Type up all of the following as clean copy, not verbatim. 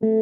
Halo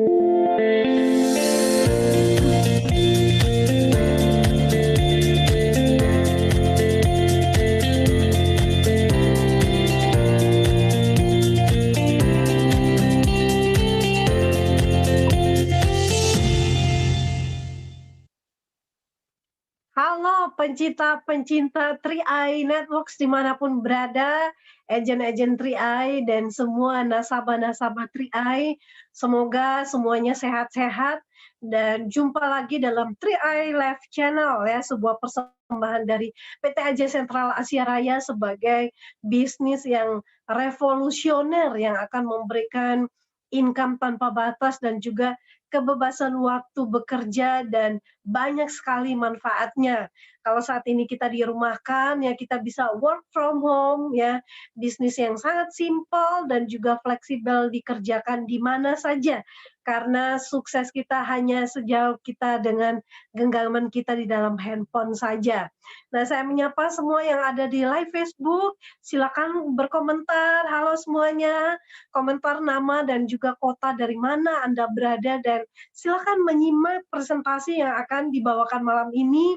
pencinta-pencinta 3i Networks dimanapun berada, agen-agen 3i dan semua nasabah-nasabah 3i, semoga semuanya sehat-sehat dan jumpa lagi dalam 3i Live Channel ya, sebuah persembahan dari PT AJ Sentral Asia Raya sebagai bisnis yang revolusioner yang akan memberikan income tanpa batas dan juga kebebasan waktu bekerja dan banyak sekali manfaatnya. Kalau saat ini kita dirumahkan, ya kita bisa work from home, ya bisnis yang sangat simpel dan juga fleksibel dikerjakan di mana saja. Karena sukses kita hanya sejauh kita dengan genggaman kita di dalam handphone saja. Nah, saya menyapa semua yang ada di live Facebook. Silakan berkomentar. Halo semuanya. Komentar nama dan juga kota dari mana Anda berada dan silakan menyimak presentasi yang akan dibawakan malam ini.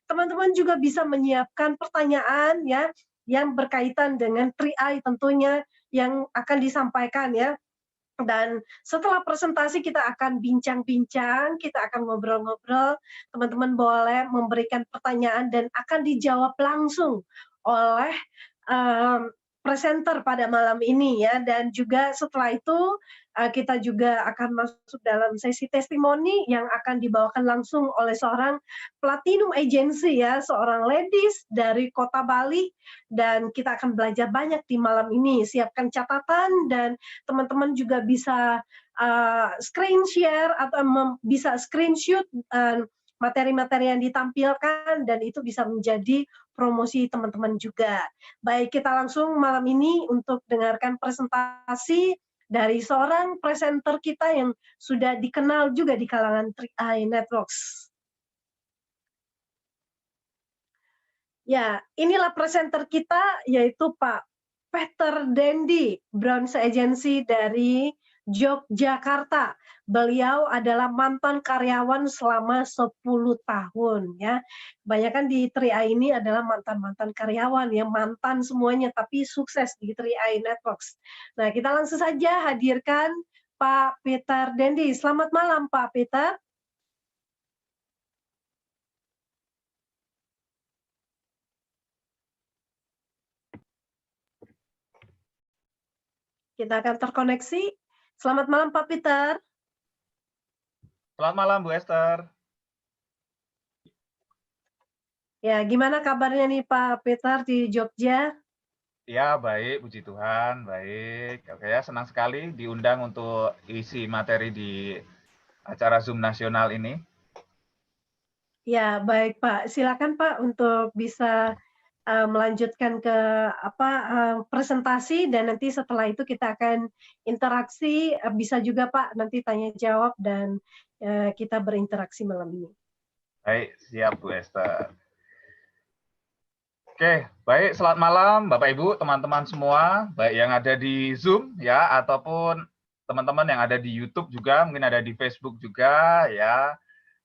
Teman-teman juga bisa menyiapkan pertanyaan ya yang berkaitan dengan 3i tentunya yang akan disampaikan ya. Dan setelah presentasi kita akan bincang-bincang, kita akan ngobrol-ngobrol. Teman-teman boleh memberikan pertanyaan dan akan dijawab langsung oleh presenter pada malam ini ya. Dan juga setelah itu kita juga akan masuk dalam sesi testimoni yang akan dibawakan langsung oleh seorang platinum agency ya, seorang ladies dari Kota Bali, dan kita akan belajar banyak di malam ini. Siapkan catatan dan teman-teman juga bisa screen share atau bisa screenshot materi-materi yang ditampilkan dan itu bisa menjadi promosi teman-teman juga. Baik, kita langsung malam ini untuk dengarkan presentasi dari seorang presenter kita yang sudah dikenal juga di kalangan 3i Networks. Ya, inilah presenter kita yaitu Pak Peter Dendi, Browns Agency dari Yogyakarta. Beliau adalah mantan karyawan selama 10 tahun ya. Kebanyakan di 3i ini adalah mantan-mantan karyawan yang mantan semuanya tapi sukses di 3i Networks. Nah, kita langsung saja hadirkan Pak Peter Dendi. Selamat malam Pak Peter. Kita akan terkoneksi. Selamat malam Pak Peter. Selamat malam Bu Esther. Ya, gimana kabarnya nih Pak Peter di Jogja? Ya, baik, puji Tuhan, baik. Oke ya, senang sekali diundang untuk isi materi di acara Zoom nasional ini. Ya, baik Pak. Silakan Pak untuk bisa melanjutkan ke presentasi dan nanti setelah itu kita akan interaksi, bisa juga Pak nanti tanya jawab dan kita berinteraksi malam ini. Baik, siap Bu Esther. Oke, baik, selamat malam Bapak Ibu, teman-teman semua, baik yang ada di Zoom ya ataupun teman-teman yang ada di YouTube juga, mungkin ada di Facebook juga ya.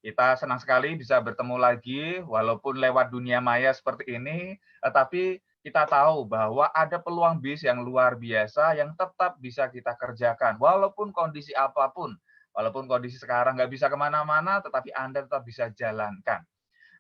Kita senang sekali bisa bertemu lagi, walaupun lewat dunia maya seperti ini, tetapi kita tahu bahwa ada peluang bis yang luar biasa yang tetap bisa kita kerjakan, walaupun kondisi apapun, walaupun kondisi sekarang nggak bisa kemana-mana, tetapi Anda tetap bisa jalankan.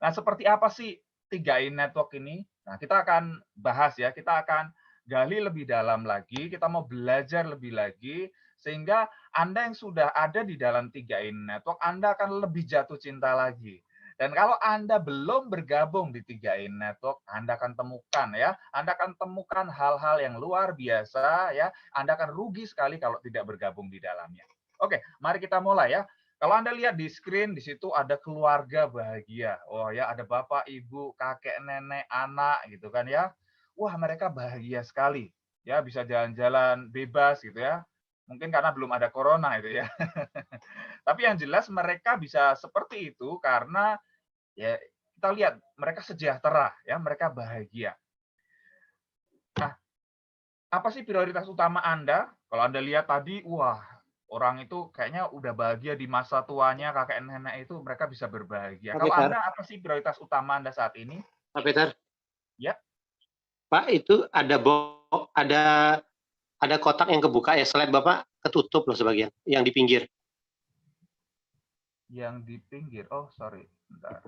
Nah, seperti apa sih 3i Network ini? Nah, kita akan bahas ya, kita akan gali lebih dalam lagi, kita mau belajar lebih lagi, sehingga Anda yang sudah ada di dalam 3i Network, Anda akan lebih jatuh cinta lagi. Dan kalau Anda belum bergabung di 3i Network, Anda akan temukan ya, Anda akan temukan hal-hal yang luar biasa ya, Anda akan rugi sekali kalau tidak bergabung di dalamnya. Oke, mari kita mulai ya. Kalau Anda lihat di screen, di situ ada keluarga bahagia. Oh ya, ada bapak, ibu, kakek, nenek, anak gitu kan ya. Wah, mereka bahagia sekali. Ya, bisa jalan-jalan bebas gitu ya. Mungkin karena belum ada corona itu ya. Tapi yang jelas mereka bisa seperti itu karena ya kita lihat mereka sejahtera ya, mereka bahagia. Nah, apa sih prioritas utama Anda? Kalau Anda lihat tadi, wah, orang itu kayaknya udah bahagia di masa tuanya, kakek nenek itu mereka bisa berbahagia. Pak Kalau Peter, Anda apa sih prioritas utama Anda saat ini? Pak Peter, Ya, Pak itu ada kotak yang kebuka ya, slide Bapak ketutup loh sebagian, yang di pinggir. yang di pinggir. Oh, sorry. Bentar.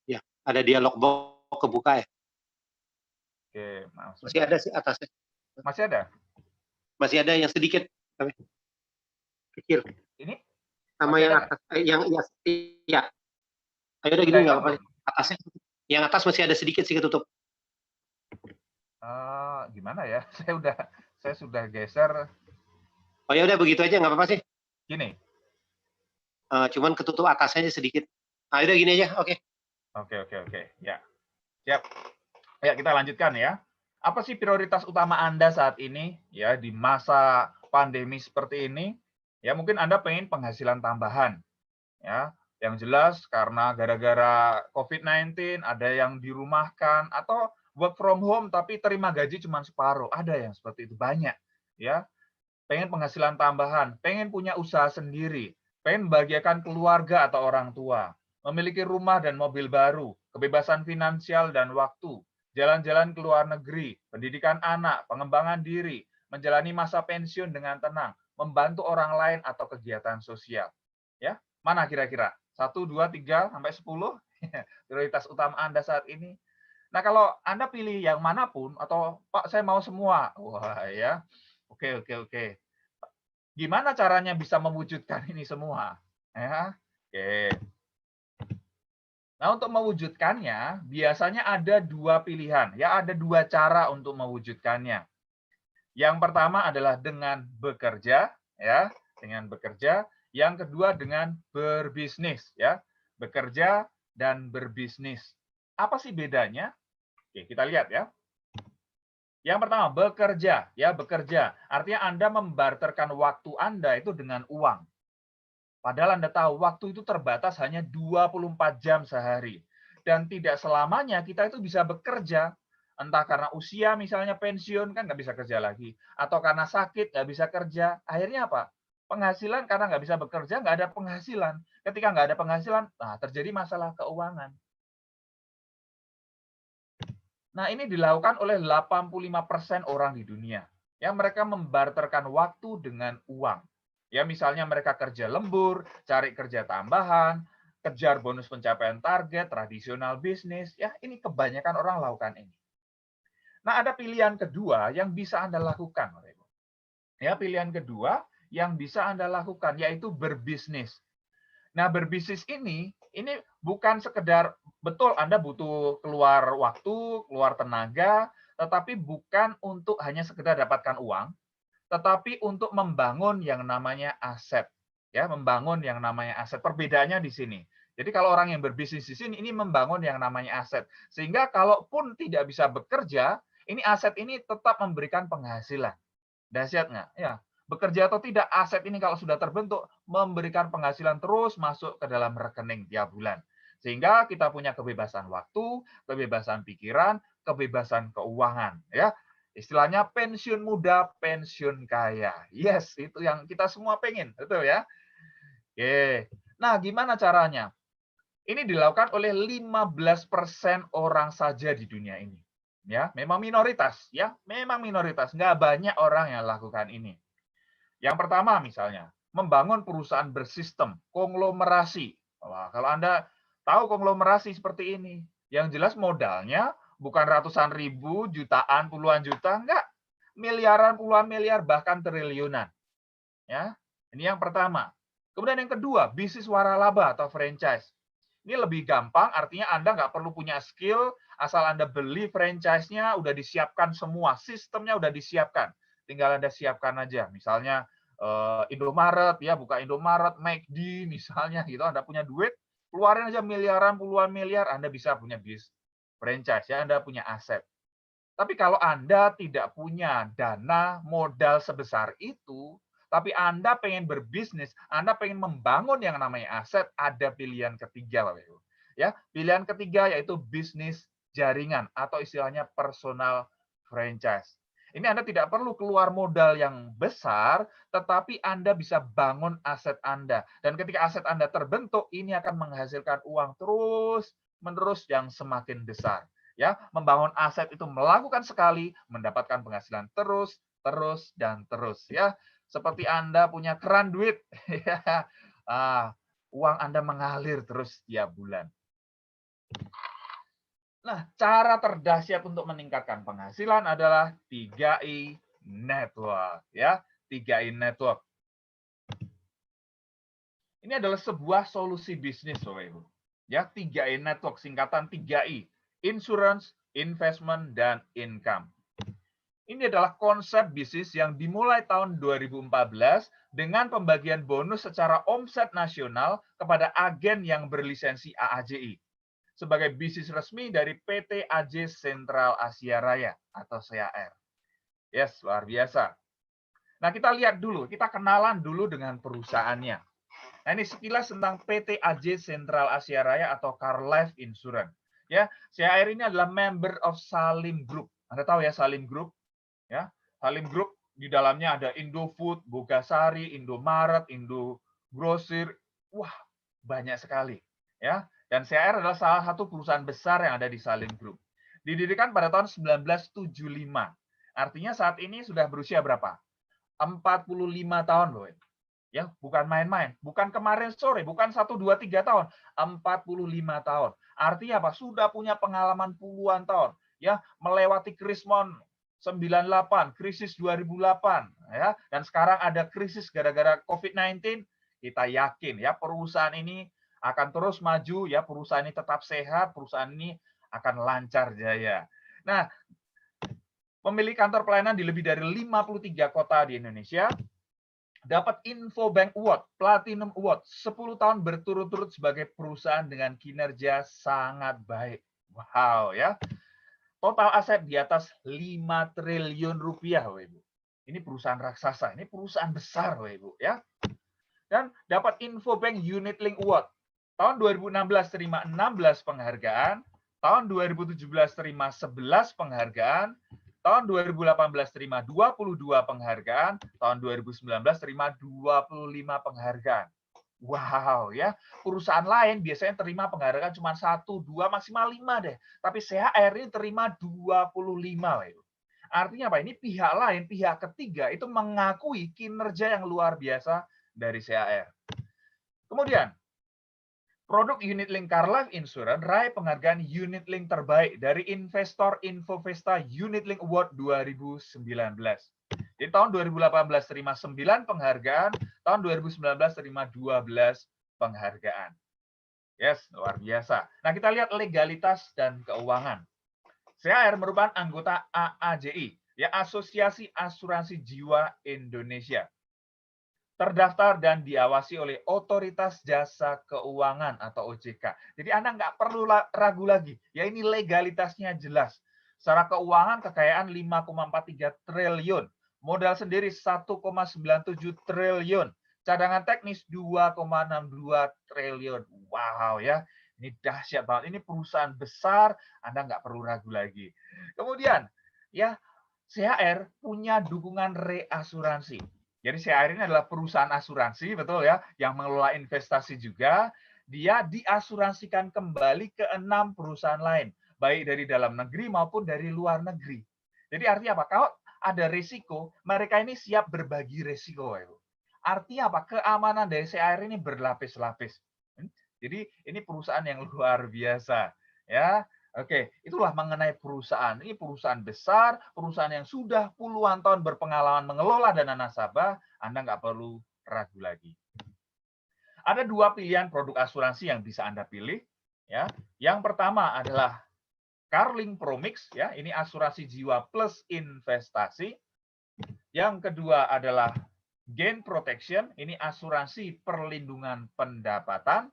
Ya, ada dialog box kebuka ya. Oke, maaf. Masih ada sih atasnya. Masih ada? Masih ada yang sedikit kecil. Ini? Sama Masih yang ada atas, ya. Ayo udah gini udah nggak hilang apa-apa. belum? Atasnya, yang atas masih ada sedikit sih ketutup. Gimana ya? Saya sudah geser. Oh ya udah begitu aja nggak apa-apa sih. Gini. Cuman ketutup atasnya aja sedikit. Nah, udah gini aja, oke. Oke. Ya, siap. Ya, kita lanjutkan ya. Apa sih prioritas utama Anda saat ini ya di masa pandemi seperti ini? Ya, mungkin Anda pengen penghasilan tambahan. Ya, yang jelas karena gara-gara COVID-19 ada yang dirumahkan atau work from home tapi terima gaji cuma separuh. Ada yang seperti itu banyak, ya. Pengen penghasilan tambahan, pengen punya usaha sendiri, pengen membahagiakan keluarga atau orang tua, memiliki rumah dan mobil baru, kebebasan finansial dan waktu, jalan-jalan ke luar negeri, pendidikan anak, pengembangan diri, menjalani masa pensiun dengan tenang, membantu orang lain atau kegiatan sosial. Ya, mana kira-kira? 1, 2, 3, sampai 10 prioritas utama Anda saat ini. Nah, kalau Anda pilih yang manapun atau Pak saya mau semua. Wah, ya. Oke. Gimana caranya bisa mewujudkan ini semua? Ya. Oke. Nah, untuk mewujudkannya biasanya ada dua pilihan, ya ada dua cara untuk mewujudkannya. Yang pertama adalah dengan bekerja, ya, dengan bekerja. Yang kedua dengan berbisnis, ya, bekerja dan berbisnis. Apa sih bedanya? Oke, kita lihat ya. Yang pertama, bekerja, ya, bekerja. Artinya Anda membarterkan waktu Anda itu dengan uang. Padahal Anda tahu waktu itu terbatas hanya 24 jam sehari. Dan tidak selamanya kita itu bisa bekerja. Entah karena usia misalnya pensiun kan nggak bisa kerja lagi. Atau karena sakit nggak bisa kerja. Akhirnya apa? Penghasilan karena nggak bisa bekerja nggak ada penghasilan. Ketika nggak ada penghasilan, nah terjadi masalah keuangan. Nah ini dilakukan oleh 85% orang di dunia. Ya mereka membarterkan waktu dengan uang. Ya misalnya mereka kerja lembur, cari kerja tambahan, kejar bonus pencapaian target, tradisional bisnis, ya ini kebanyakan orang lakukan ini. Nah ada pilihan kedua yang bisa Anda lakukan. Ya pilihan kedua yang bisa Anda lakukan yaitu berbisnis. Nah berbisnis ini bukan sekedar betul Anda butuh keluar waktu, keluar tenaga, tetapi bukan untuk hanya sekedar dapatkan uang, tetapi untuk membangun yang namanya aset, ya, membangun yang namanya aset. Perbedaannya di sini. Jadi kalau orang yang berbisnis di sini ini membangun yang namanya aset. Sehingga kalaupun tidak bisa bekerja, ini aset ini tetap memberikan penghasilan. Dahsyat nggak? Ya. Bekerja atau tidak, aset ini kalau sudah terbentuk memberikan penghasilan terus masuk ke dalam rekening tiap bulan. Sehingga kita punya kebebasan waktu, kebebasan pikiran, kebebasan keuangan, ya. Istilahnya pensiun muda, pensiun kaya. Yes, itu yang kita semua pengen, betul ya? Oke. Nah, gimana caranya? Ini dilakukan oleh 15% orang saja di dunia ini. Ya, memang minoritas, ya, memang minoritas. Nggak banyak orang yang lakukan ini. Yang pertama misalnya, membangun perusahaan bersistem, konglomerasi. Wah, kalau Anda tahu konglomerasi seperti ini, yang jelas modalnya bukan ratusan ribu, jutaan, puluhan juta, enggak. Miliaran, puluhan miliar, bahkan triliunan. Ya, ini yang pertama. Kemudian yang kedua, bisnis waralaba atau franchise. Ini lebih gampang, artinya Anda nggak perlu punya skill, asal Anda beli franchise-nya, udah disiapkan semua, sistemnya udah disiapkan. Tinggal Anda siapkan aja. Misalnya Indomaret, ya buka Indomaret, McD misalnya gitu, Anda punya duit, keluarin aja miliaran, puluhan miliar, Anda bisa punya bis franchise, ya Anda punya aset. Tapi kalau Anda tidak punya dana modal sebesar itu, tapi Anda pengen berbisnis, Anda pengen membangun yang namanya aset, ada pilihan ketiga, Bapak Ibu. Ya, pilihan ketiga yaitu bisnis jaringan atau istilahnya personal franchise. Ini Anda tidak perlu keluar modal yang besar, tetapi Anda bisa bangun aset Anda. Dan ketika aset Anda terbentuk, ini akan menghasilkan uang terus-menerus yang semakin besar. Ya, membangun aset itu melakukan sekali, mendapatkan penghasilan terus, dan terus. Ya, seperti Anda punya keran duit, ya, uang Anda mengalir terus tiap bulan. Nah, cara terdahsyat untuk meningkatkan penghasilan adalah 3I Network, ya. 3I Network. Ini adalah sebuah solusi bisnis, Bapak Ibu. Ya, 3I Network, singkatan 3I, Insurance, Investment, dan Income. Ini adalah konsep bisnis yang dimulai tahun 2014 dengan pembagian bonus secara omset nasional kepada agen yang berlisensi AAJI. Sebagai bisnis resmi dari PT AJ Sentral Asia Raya atau CAR. Yes, luar biasa. Nah, kita lihat dulu, kita kenalan dulu dengan perusahaannya. Nah, ini sekilas tentang PT AJ Sentral Asia Raya atau Car Life Insurance. Ya, CAR ini adalah member of Salim Group. Anda tahu ya Salim Group? Ya, Salim Group di dalamnya ada Indofood, Bogasari, Indomaret, Indogrosir. Wah, banyak sekali, ya. Dan CAR adalah salah satu perusahaan besar yang ada di Salim Group. Didirikan pada tahun 1975. Artinya saat ini sudah berusia berapa? 45 tahun, Boy. Ya, bukan main-main. Bukan kemarin sore, bukan 1, 2, 3 tahun. 45 tahun. Artinya apa? Sudah punya pengalaman puluhan tahun. Ya, melewati Krismon 98, krisis 2008. Ya, dan sekarang ada krisis gara-gara COVID-19. Kita yakin ya perusahaan ini akan terus maju, ya perusahaan ini tetap sehat, perusahaan ini akan lancar jaya. Nah, memiliki kantor pelayanan di lebih dari 53 kota di Indonesia, dapat Infobank Award, Platinum Award, 10 tahun berturut-turut sebagai perusahaan dengan kinerja sangat baik. Wow, ya. Total aset di atas 5 triliun rupiah, Bapak Ibu. Ini perusahaan raksasa, ini perusahaan besar, Bapak Ibu, ya. Dan dapat Infobank Unit Link Award. Tahun 2016 terima 16 penghargaan, tahun 2017 terima 11 penghargaan, tahun 2018 terima 22 penghargaan, tahun 2019 terima 25 penghargaan. Wow, ya. Perusahaan lain biasanya terima penghargaan cuma 1, 2, maksimal 5 deh. Tapi CAR ini terima 25. Artinya apa? Ini pihak lain, pihak ketiga itu mengakui kinerja yang luar biasa dari CAR. Kemudian, produk Unit Link Car Life Insurance raih penghargaan Unit Link terbaik dari Investor Infovesta Unit Link Award 2019. Di tahun 2018 terima 9 penghargaan, tahun 2019 terima 12 penghargaan. Yes, luar biasa. Nah, kita lihat legalitas dan keuangan. CAR merupakan anggota AAJI, ya Asosiasi Asuransi Jiwa Indonesia. Terdaftar dan diawasi oleh Otoritas Jasa Keuangan atau OJK. Jadi Anda nggak perlu ragu lagi. Ya ini legalitasnya jelas. Secara keuangan kekayaan 5,43 triliun. Modal sendiri 1,97 triliun. Cadangan teknis 2,62 triliun. Wow ya. Ini dahsyat banget. Ini perusahaan besar. Anda nggak perlu ragu lagi. Kemudian ya CAR punya dukungan reasuransi. Jadi CAR ini adalah perusahaan asuransi, betul ya, yang mengelola investasi juga. Dia diasuransikan kembali ke 6 perusahaan lain, baik dari dalam negeri maupun dari luar negeri. Jadi artinya apa? Kalau ada risiko, mereka ini siap berbagi risiko. Artinya apa? Keamanan dari CAR ini berlapis-lapis. Jadi ini perusahaan yang luar biasa, ya. Oke, itulah mengenai perusahaan. Ini perusahaan besar, perusahaan yang sudah puluhan tahun berpengalaman mengelola dana nasabah, Anda nggak perlu ragu lagi. Ada 2 pilihan produk asuransi yang bisa Anda pilih. Ya, yang pertama adalah Carlink Promix, ya, ini asuransi jiwa plus investasi. Yang kedua adalah Gain Protection, ini asuransi perlindungan pendapatan.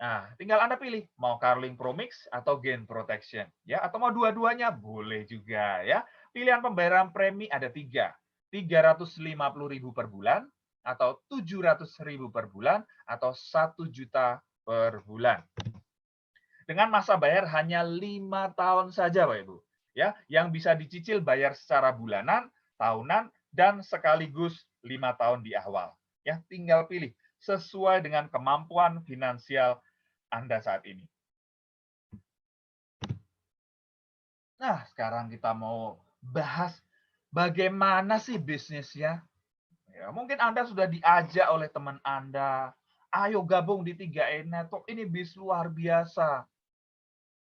Nah, tinggal Anda pilih mau Carlink Promix atau Gain Protection, ya, atau mau dua-duanya boleh juga, ya. Pilihan pembayaran premi ada 3, 350.000 per bulan, atau 700.000 per bulan, atau 1 juta per bulan. Dengan masa bayar hanya 5 tahun saja, Bapak Ibu. ya, yang bisa dicicil bayar secara bulanan, tahunan, dan sekaligus 5 tahun di awal. Ya, tinggal pilih sesuai dengan kemampuan finansial Anda saat ini. Nah, sekarang kita mau bahas bagaimana sih bisnisnya. Ya, mungkin Anda sudah diajak oleh teman Anda, ayo gabung di 3i Network, ini bis luar biasa.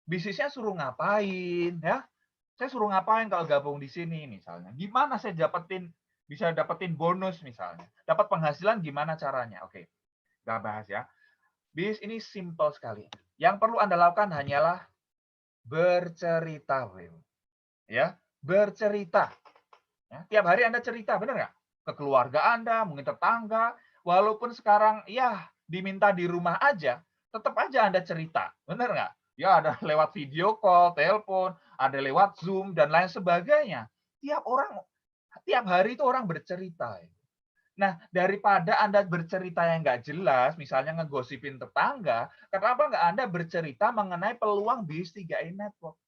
Bisnisnya suruh ngapain, ya? Saya suruh ngapain kalau gabung di sini misalnya? Gimana saya bisa dapetin bonus misalnya? Dapat penghasilan gimana caranya? Oke, kita bahas ya. Bis ini simple sekali. Yang perlu Anda lakukan hanyalah bercerita, ya, bercerita. Ya, tiap hari Anda cerita, benar nggak? Ke keluarga Anda, mungkin tetangga, walaupun sekarang ya diminta di rumah aja, tetap aja Anda cerita, benar nggak? Ya ada lewat video call, telepon, ada lewat Zoom dan lain sebagainya. Tiap hari itu orang bercerita. Nah, daripada Anda bercerita yang nggak jelas, misalnya ngegosipin tetangga, kenapa nggak Anda bercerita mengenai peluang bis 3i Network?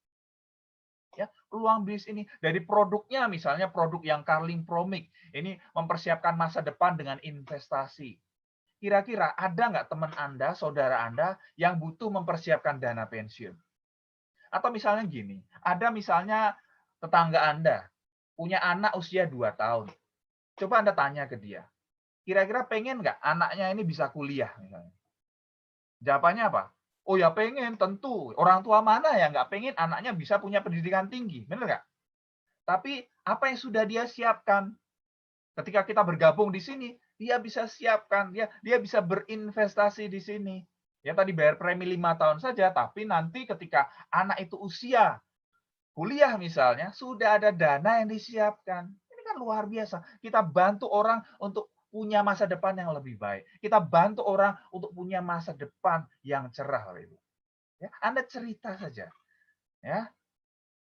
Ya, peluang bis ini dari produknya, misalnya produk yang Carling Promic, ini mempersiapkan masa depan dengan investasi. Kira-kira ada nggak teman Anda, saudara Anda yang butuh mempersiapkan dana pensiun? Atau misalnya gini, ada misalnya tetangga Anda punya anak usia 2 tahun. Coba Anda tanya ke dia, kira-kira pengen nggak anaknya ini bisa kuliah? Misalnya. Jawabannya apa? Oh ya pengen, tentu. Orang tua mana yang nggak pengen anaknya bisa punya pendidikan tinggi, benar nggak? Tapi apa yang sudah dia siapkan? Ketika kita bergabung di sini, dia bisa siapkan, dia bisa berinvestasi di sini. Ya tadi bayar premi 5 tahun saja, tapi nanti ketika anak itu usia kuliah misalnya, sudah ada dana yang disiapkan. Ini kan luar biasa. Kita bantu orang untuk punya masa depan yang lebih baik. Kita bantu orang untuk punya masa depan yang cerah, Ibu. Ya, Anda cerita saja. Ya,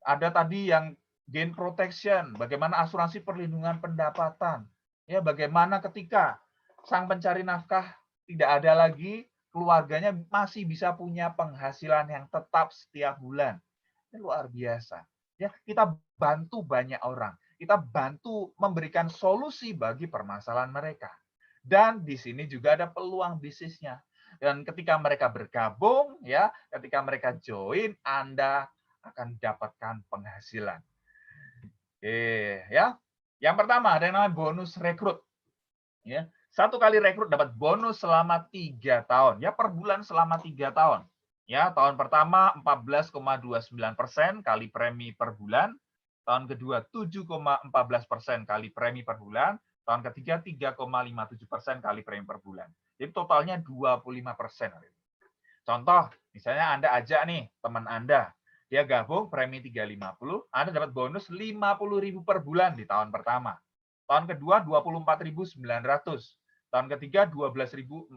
ada tadi yang gain protection, bagaimana asuransi perlindungan pendapatan. Ya, bagaimana ketika sang pencari nafkah tidak ada lagi, keluarganya masih bisa punya penghasilan yang tetap setiap bulan. Ini luar biasa. Ya, kita bantu banyak orang. Kita bantu memberikan solusi bagi permasalahan mereka. Dan di sini juga ada peluang bisnisnya. Dan ketika mereka bergabung, ya, ketika mereka join, Anda akan dapatkan penghasilan. Oke, ya. Yang pertama ada yang namanya bonus rekrut. Ya, 1 kali rekrut dapat bonus selama 3 tahun. Ya, per bulan selama 3 tahun. Ya, tahun pertama 14,29% kali premi per bulan. Tahun kedua 7,14% kali premi per bulan. Tahun ketiga 3,57% kali premi per bulan. Jadi totalnya 25%. Contoh, misalnya Anda ajak nih teman Anda, dia gabung premi 350, Anda dapat bonus 50.000 per bulan di tahun pertama. Tahun kedua 24.900, tahun ketiga 12.400,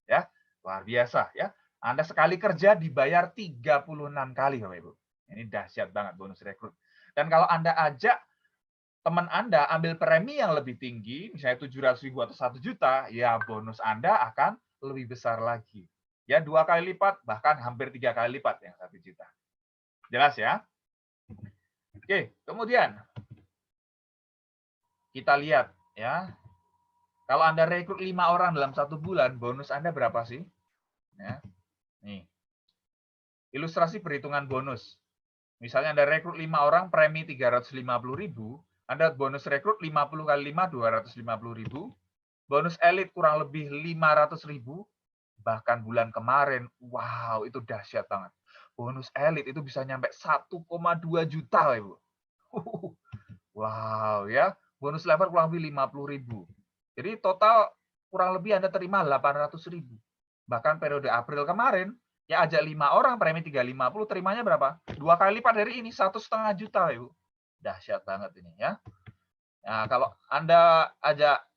ya. Luar biasa ya. Anda sekali kerja dibayar 36 kali, Bapak Ibu. Ini dahsyat banget bonus rekrut. Dan kalau Anda ajak teman Anda ambil premi yang lebih tinggi, misalnya 700.000 atau 1 juta, ya bonus Anda akan lebih besar lagi. Ya 2 kali lipat, bahkan hampir 3 kali lipat yang 1 juta. Jelas ya? Oke, kemudian kita lihat ya. Kalau Anda rekrut 5 orang dalam 1 bulan, bonus Anda berapa sih? Ya. Nih. Ilustrasi perhitungan bonus. Misalnya Anda rekrut 5 orang, premi 350.000, Anda bonus rekrut 50 kali 5, 250.000. Bonus elit kurang lebih 500.000. Bahkan bulan kemarin, wow, itu dahsyat banget. Bonus elit itu bisa nyampe 1,2 juta, Ibu. Wow, ya. Bonus level kurang lebih 50.000. Jadi total kurang lebih Anda terima 800.000. Bahkan periode April kemarin, ya ajak 5 orang, premi 350, terimanya berapa? 2 kali lipat dari ini, 1,5 juta, Ibu. Dahsyat banget ini, ya. Nah, kalau Anda ajak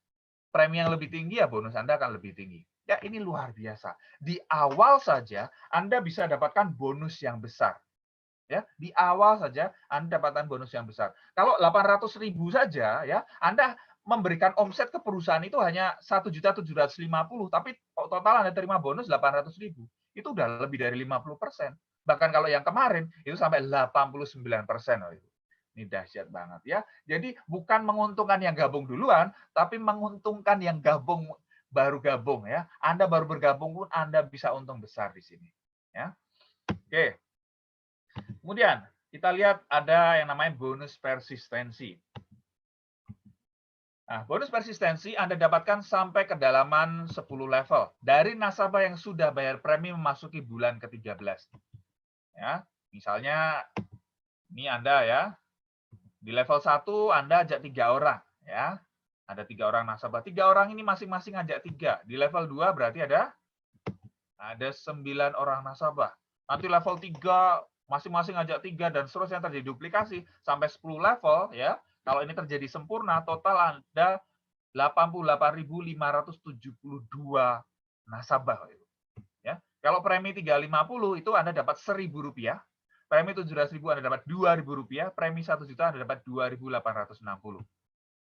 premi yang lebih tinggi, ya bonus Anda akan lebih tinggi. Ya, ini luar biasa. Di awal saja, Anda bisa dapatkan bonus yang besar. Ya, di awal saja Anda dapatkan bonus yang besar. Kalau 800.000 saja, ya, Anda memberikan omset ke perusahaan itu hanya 1.750.000, tapi total Anda terima bonus 800.000. Itu udah lebih dari 50%. Bahkan kalau yang kemarin itu sampai 89%. Ini dahsyat banget ya. Jadi bukan menguntungkan yang gabung duluan, tapi menguntungkan yang baru gabung ya. Anda baru bergabung pun Anda bisa untung besar di sini. Ya. Oke. Kemudian kita lihat ada yang namanya bonus persistensi. Nah, bonus persistensi Anda dapatkan sampai kedalaman 10 level dari nasabah yang sudah bayar premi memasuki bulan ke-13. Ya, misalnya ini Anda ya. Di level 1 Anda ajak 3 orang ya. Ada 3 orang nasabah. 3 orang ini masing-masing ajak 3. Di level 2 berarti ada 9 orang nasabah. Nanti level 3 masing-masing ajak 3 dan seterusnya terjadi duplikasi sampai 10 level ya. Kalau ini terjadi sempurna, total ada 88.572 nasabah. Ya. Kalau premi 350 itu Anda dapat Rp1.000. Premi 17.000 Anda dapat Rp2.000, premi 1 juta Anda dapat 2.860.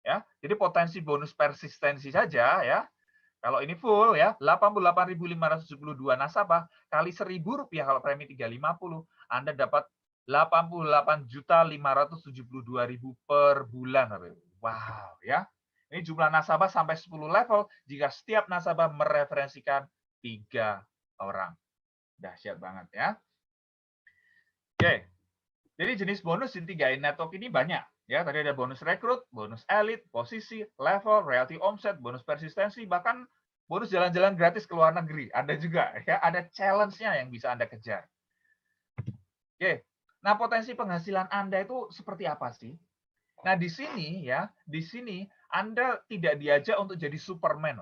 Ya. Jadi potensi bonus persistensi saja ya. Kalau ini full ya, 88.572 nasabah kali Rp1.000 kalau premi 350, Anda dapat 88.572.000 per bulan. Wow ya. Ini jumlah nasabah sampai 10 level jika setiap nasabah mereferensikan 3 orang. Dahsyat banget ya. Oke, jadi jenis bonus di 3i Network ini banyak. Ya, tadi ada bonus rekrut, bonus elit, posisi, level, royalty omset, bonus persistensi, bahkan bonus jalan-jalan gratis ke luar negeri. Ada juga, ya, ada challenge-nya yang bisa Anda kejar. Oke, nah potensi penghasilan Anda itu seperti apa sih? Nah di sini ya, di sini Anda tidak diajak untuk jadi Superman,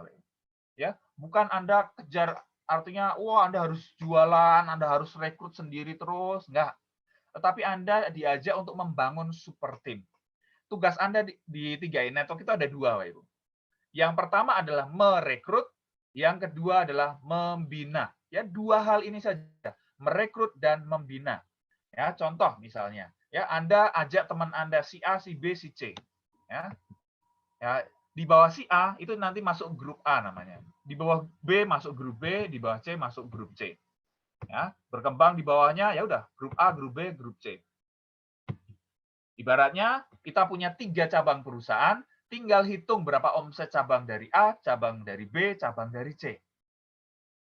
ya, bukan Anda kejar. Artinya, wah Anda harus jualan, Anda harus rekrut sendiri terus, enggak. Tetapi Anda diajak untuk membangun super team. Tugas Anda di 3i Network itu ada 2, Bapak Ibu. Yang pertama adalah merekrut, yang kedua adalah membina. Ya, 2 hal ini saja, merekrut dan membina. Ya, contoh misalnya, ya Anda ajak teman Anda si A, si B, si C. Ya. Ya, di bawah si A itu nanti masuk grup A namanya. Di bawah B masuk grup B, di bawah C masuk grup C. Ya, berkembang di bawahnya ya udah grup A, grup B, grup C. Ibaratnya kita punya 3 cabang perusahaan, tinggal hitung berapa omset cabang dari A, cabang dari B, cabang dari C.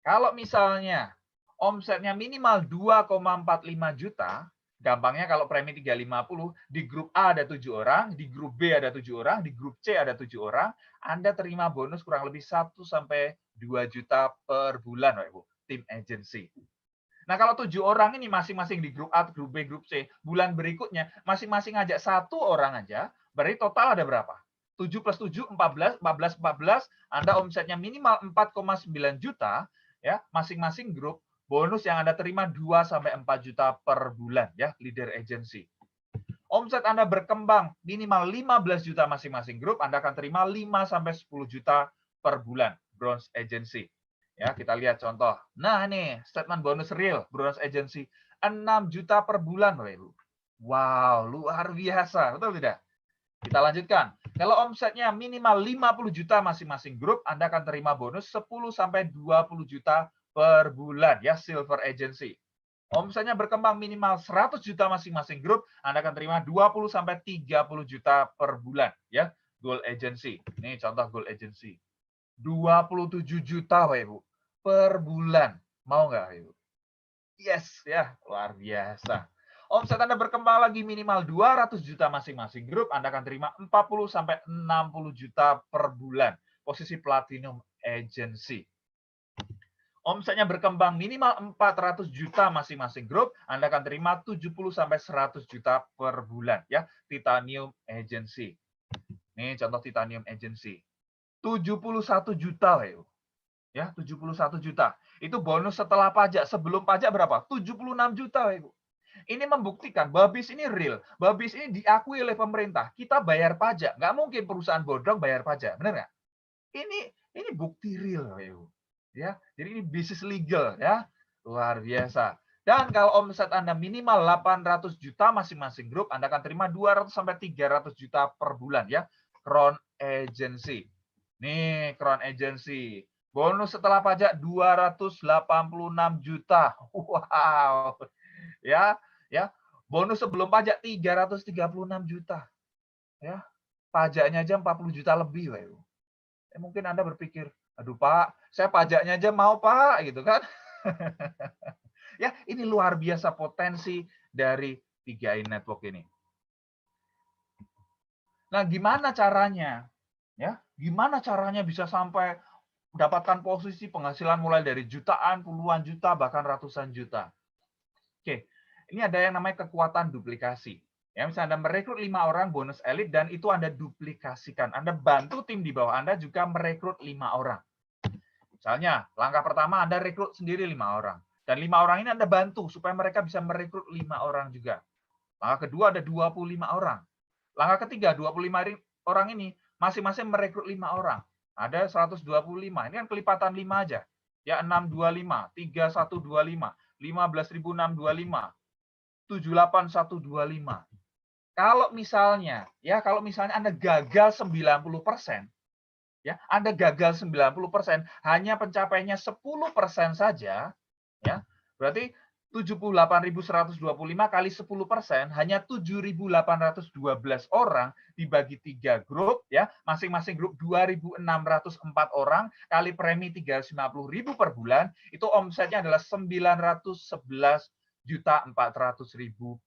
Kalau misalnya omsetnya minimal 2,45 juta, gampangnya kalau premi 350, di grup A ada 7 orang, di grup B ada 7 orang, di grup C ada 7 orang, Anda terima bonus kurang lebih 1 sampai 2 juta per bulan, Bapak Ibu, tim agency. Nah, kalau 7 orang ini masing-masing di grup A, grup B, grup C, bulan berikutnya masing-masing ngajak 1 orang aja, berarti total ada berapa? 7 plus 7, 14, 14, 14, Anda omsetnya minimal 4,9 juta, ya, masing-masing grup, bonus yang Anda terima 2 sampai 4 juta per bulan, ya, leader agency. Omset Anda berkembang minimal 15 juta masing-masing grup, Anda akan terima 5 sampai 10 juta per bulan, bronze agency. Ya, kita lihat contoh. Nah, nih, statement bonus real, bronze agency, 6 juta per bulan, Bapak Ibu. Wow, luar biasa. Betul tidak? Kita lanjutkan. Kalau omsetnya minimal 50 juta masing-masing grup, Anda akan terima bonus 10 sampai 20 juta per bulan, ya, silver agency. Omsetnya berkembang minimal 100 juta masing-masing grup, Anda akan terima 20 sampai 30 juta per bulan, ya, gold agency. Ini contoh gold agency. 27 juta, Bapak Ibu, per bulan. Mau nggak, Ibu? Yes, ya, luar biasa. Omset Anda berkembang lagi minimal 200 juta masing-masing grup, Anda akan terima 40 sampai 60 juta per bulan. Posisi platinum agency. Omsetnya berkembang minimal 400 juta masing-masing grup, Anda akan terima 70 sampai 100 juta per bulan, ya, titanium agency. Ini contoh titanium agency. 71 juta, Ibu. Ya, 71 juta. Itu bonus setelah pajak. Sebelum pajak berapa? 76 juta, Ibu. Ini membuktikan bahwa BIS ini real. Bahwa BIS ini diakui oleh pemerintah. Kita bayar pajak. Nggak mungkin perusahaan bodong bayar pajak. Benar nggak? Ini bukti real, Ibu. Ya, jadi ini bisnis legal, ya. Luar biasa. Dan kalau omset Anda minimal 800 juta masing-masing grup, Anda akan terima 200 sampai 300 juta per bulan, ya. Crown Agency. Nih, Crown Agency. Bonus setelah pajak 286 juta. Wow. Ya, ya. Bonus sebelum pajak 336 juta. Ya. Pajaknya aja 40 juta lebih, Pak Ibu. Mungkin Anda berpikir, aduh Pak, saya pajaknya aja mau Pak, gitu kan. Ya, ini luar biasa potensi dari 3i Network ini. Nah, gimana caranya? Ya, gimana caranya bisa sampai mendapatkan posisi penghasilan mulai dari jutaan, puluhan juta, bahkan ratusan juta? Oke, ini ada yang namanya kekuatan duplikasi. Ya, misalnya Anda merekrut 5 orang bonus elit dan itu Anda duplikasikan. Anda bantu tim di bawah Anda juga merekrut 5 orang. Misalnya, langkah pertama Anda rekrut sendiri 5 orang. Dan 5 orang ini Anda bantu supaya mereka bisa merekrut 5 orang juga. Langkah kedua ada 25 orang. Langkah ketiga, 25 orang ini masing-masing merekrut 5 orang. Ada 125. Ini kan kelipatan 5 aja. Ya, 625, 3125, 15.625, 78125. Kalau misalnya Anda gagal 90%, ya, Anda gagal 90%, hanya pencapaiannya 10% saja, ya. Berarti 78.125 kali 10%, hanya 7.812 orang dibagi 3 grup, ya. Masing-masing grup 2.604 orang kali premi 350.000 per bulan, itu omsetnya adalah 911.400.000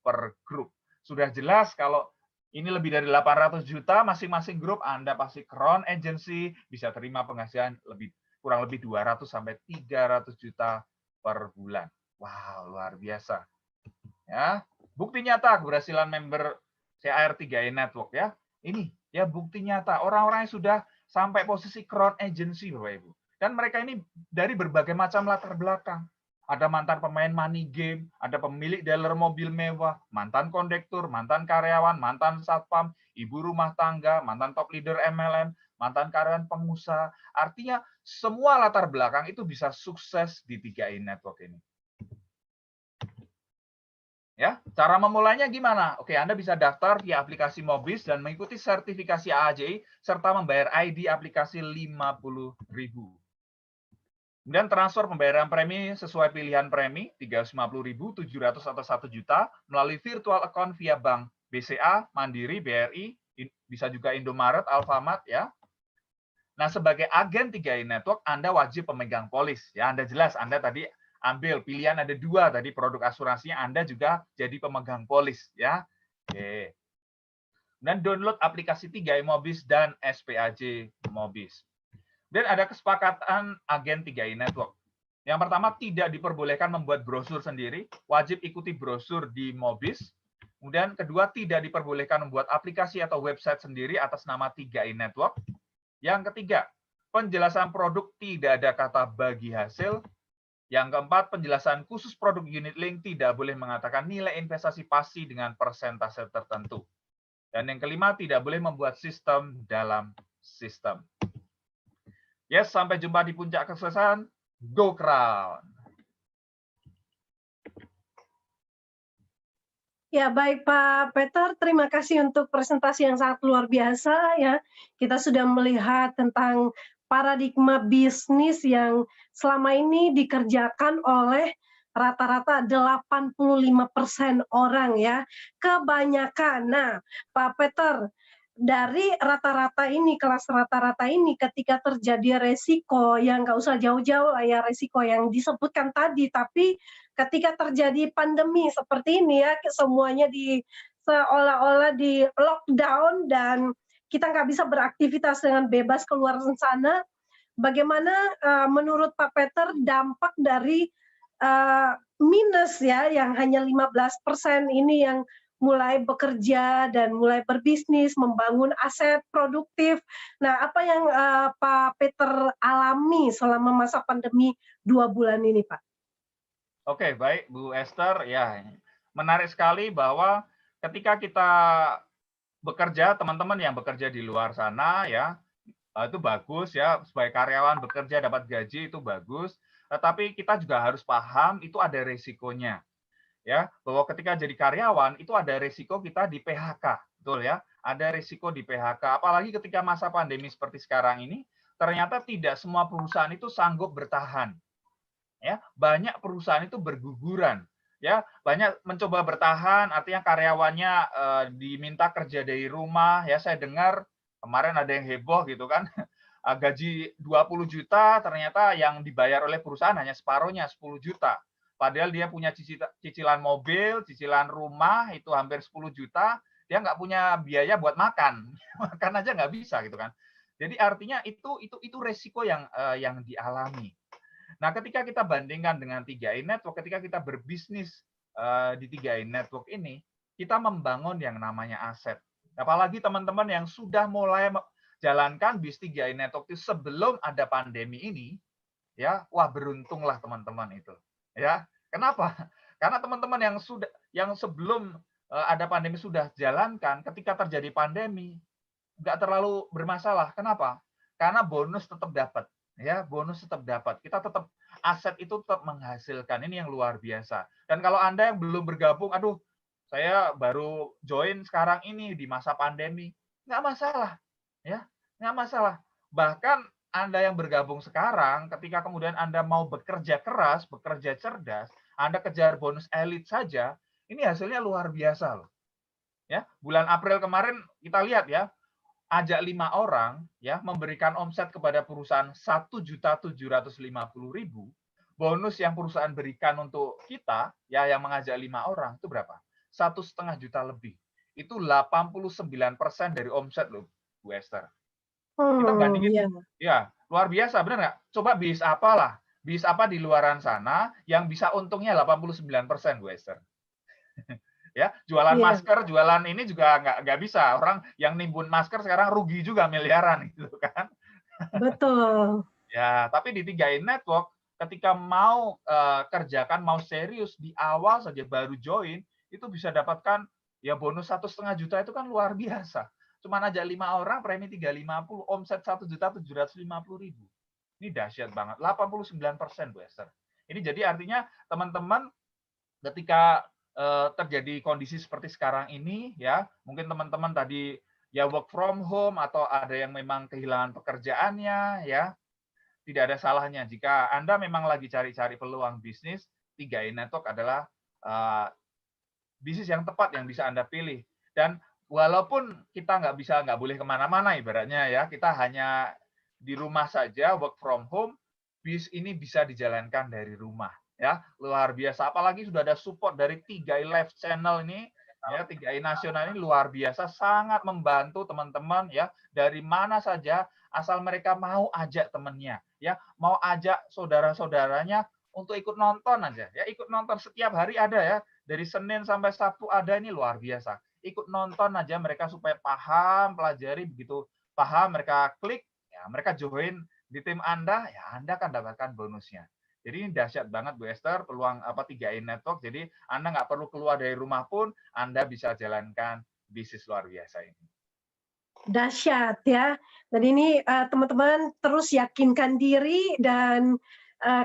per grup. Sudah jelas kalau ini lebih dari 800 juta, masing-masing grup Anda pasti crown agency bisa terima penghasilan kurang lebih 200 sampai 300 juta per bulan. Wow, luar biasa. Ya, bukti nyata keberhasilan member CAR 3i Network ya. Ini ya bukti nyata orang-orang yang sudah sampai posisi crown agency Bapak Ibu. Dan mereka ini dari berbagai macam latar belakang. Ada mantan pemain money game, ada pemilik dealer mobil mewah, mantan kondektur, mantan karyawan, mantan satpam, ibu rumah tangga, mantan top leader MLM, mantan karyawan pengusaha. Artinya semua latar belakang itu bisa sukses di 3i Network ini. Ya, cara memulainya gimana? Oke, Anda bisa daftar via aplikasi Mobis dan mengikuti sertifikasi AAJI serta membayar ID aplikasi 50.000. Kemudian transfer pembayaran premi sesuai pilihan premi 350.000, 700 atau 1 juta melalui virtual account via bank BCA, Mandiri, BRI, bisa juga Indomaret, Alfamart ya. Nah, sebagai agen 3i Network Anda wajib pemegang polis ya. Anda jelas Anda tadi ambil pilihan ada 2 tadi produk asuransinya Anda juga jadi pemegang polis ya. Oke. Dan download aplikasi 3i Mobis dan SPAJ Mobis. Dan ada kesepakatan agen 3i Network. Yang pertama, tidak diperbolehkan membuat brosur sendiri, wajib ikuti brosur di Mobis. Kemudian kedua, tidak diperbolehkan membuat aplikasi atau website sendiri atas nama 3i Network. Yang ketiga, penjelasan produk tidak ada kata bagi hasil. Yang keempat, penjelasan khusus produk unit link tidak boleh mengatakan nilai investasi pasti dengan persentase tertentu. Dan yang kelima, tidak boleh membuat sistem dalam sistem. Yes, sampai jumpa di puncak kesuksesan. Go Crown! Ya, baik Pak Peter, terima kasih untuk presentasi yang sangat luar biasa ya. Kita sudah melihat tentang paradigma bisnis yang selama ini dikerjakan oleh rata-rata 85% orang ya. Kebanyakan. Nah, Pak Peter, dari rata-rata ini, kelas rata-rata ini, ketika terjadi resiko yang nggak usah jauh-jauh lah ya, resiko yang disebutkan tadi, tapi ketika terjadi pandemi seperti ini ya, semuanya seolah-olah di lockdown dan kita nggak bisa beraktivitas dengan bebas keluar sana. Bagaimana menurut Pak Peter dampak dari minus ya, yang hanya 15% ini yang mulai bekerja dan mulai berbisnis, membangun aset produktif. Nah, apa yang Pak Peter alami selama masa pandemi 2 bulan ini, Pak? Oke, baik Bu Esther. Ya, menarik sekali bahwa ketika kita bekerja, teman-teman yang bekerja di luar sana ya, itu bagus ya, sebagai karyawan bekerja dapat gaji itu bagus. Tetapi kita juga harus paham itu ada resikonya. Ya, bahwa ketika jadi karyawan itu ada risiko kita di PHK, betul ya? Ada risiko di PHK, apalagi ketika masa pandemi seperti sekarang ini, ternyata tidak semua perusahaan itu sanggup bertahan. Ya, banyak perusahaan itu berguguran. ya banyak mencoba bertahan, artinya karyawannya diminta kerja dari rumah. Ya saya dengar kemarin ada yang heboh gitu kan, gaji 20 juta ternyata yang dibayar oleh perusahaan hanya separuhnya 10 juta. Padahal dia punya cicilan mobil, cicilan rumah itu hampir 10 juta, dia nggak punya biaya buat makan, makan aja nggak bisa gitu kan. Jadi artinya itu resiko yang dialami. Nah, ketika kita bandingkan dengan 3i Network, ketika kita berbisnis di 3i Network ini, kita membangun yang namanya aset. Apalagi teman-teman yang sudah mulai jalankan bis 3i Network itu sebelum ada pandemi ini, ya, wah beruntunglah teman-teman itu. Ya, kenapa? Karena teman-teman yang sebelum ada pandemi sudah jalankan, ketika terjadi pandemi nggak terlalu bermasalah. Kenapa? Karena bonus tetap dapat, ya, bonus tetap dapat. Kita tetap aset itu tetap menghasilkan. Ini yang luar biasa. Dan kalau Anda yang belum bergabung, aduh, saya baru join sekarang ini di masa pandemi, nggak masalah, ya, nggak masalah. Bahkan Anda yang bergabung sekarang, ketika kemudian Anda mau bekerja keras, bekerja cerdas, Anda kejar bonus elit saja, ini hasilnya luar biasa loh. Ya, bulan April kemarin kita lihat ya, ajak 5 orang ya memberikan omset kepada perusahaan 1.750.000, bonus yang perusahaan berikan untuk kita ya yang mengajak 5 orang itu berapa? 1,5 juta lebih. Itu 89% dari omset loh, Bu Esther. Kita bandingin, ya luar biasa, benar nggak? Coba bis apalah, bis apa di luaran sana yang bisa untungnya 89%, Bu Esther. Ya, jualan masker, jualan ini juga nggak bisa. Orang yang nimbun masker sekarang rugi juga miliaran gitu kan. Betul. Ya, tapi di 3i Network ketika mau kerjakan, mau serius di awal saja baru join, itu bisa dapatkan ya bonus 1,5 juta itu kan luar biasa. Cuman aja 5 orang premi 350, omset 1.750.000. Ini dahsyat banget, 89%, Bu Esther. Ini jadi artinya teman-teman ketika terjadi kondisi seperti sekarang ini, ya mungkin teman-teman tadi ya work from home atau ada yang memang kehilangan pekerjaannya, ya tidak ada salahnya jika Anda memang lagi cari-cari peluang bisnis, 3i Network adalah bisnis yang tepat yang bisa Anda pilih. Dan walaupun kita nggak boleh kemana-mana ibaratnya ya, kita hanya di rumah saja work from home, bis ini bisa dijalankan dari rumah. Ya, luar biasa. Apalagi sudah ada support dari 3i Live Channel ini, ya 3i Nasional ini luar biasa, sangat membantu teman-teman ya dari mana saja asal mereka mau ajak temannya, ya mau ajak saudara-saudaranya untuk ikut nonton aja, ya ikut nonton setiap hari ada ya dari Senin sampai Sabtu ada, ini luar biasa. Ikut nonton aja mereka supaya paham, pelajari, begitu paham mereka klik, ya mereka join di tim Anda, ya Anda akan dapatkan bonusnya. Jadi ini dahsyat banget Bu Esther, peluang 3i Network. Jadi Anda nggak perlu keluar dari rumah pun, Anda bisa jalankan bisnis luar biasa ini. Dahsyat ya. Dan ini teman-teman terus yakinkan diri dan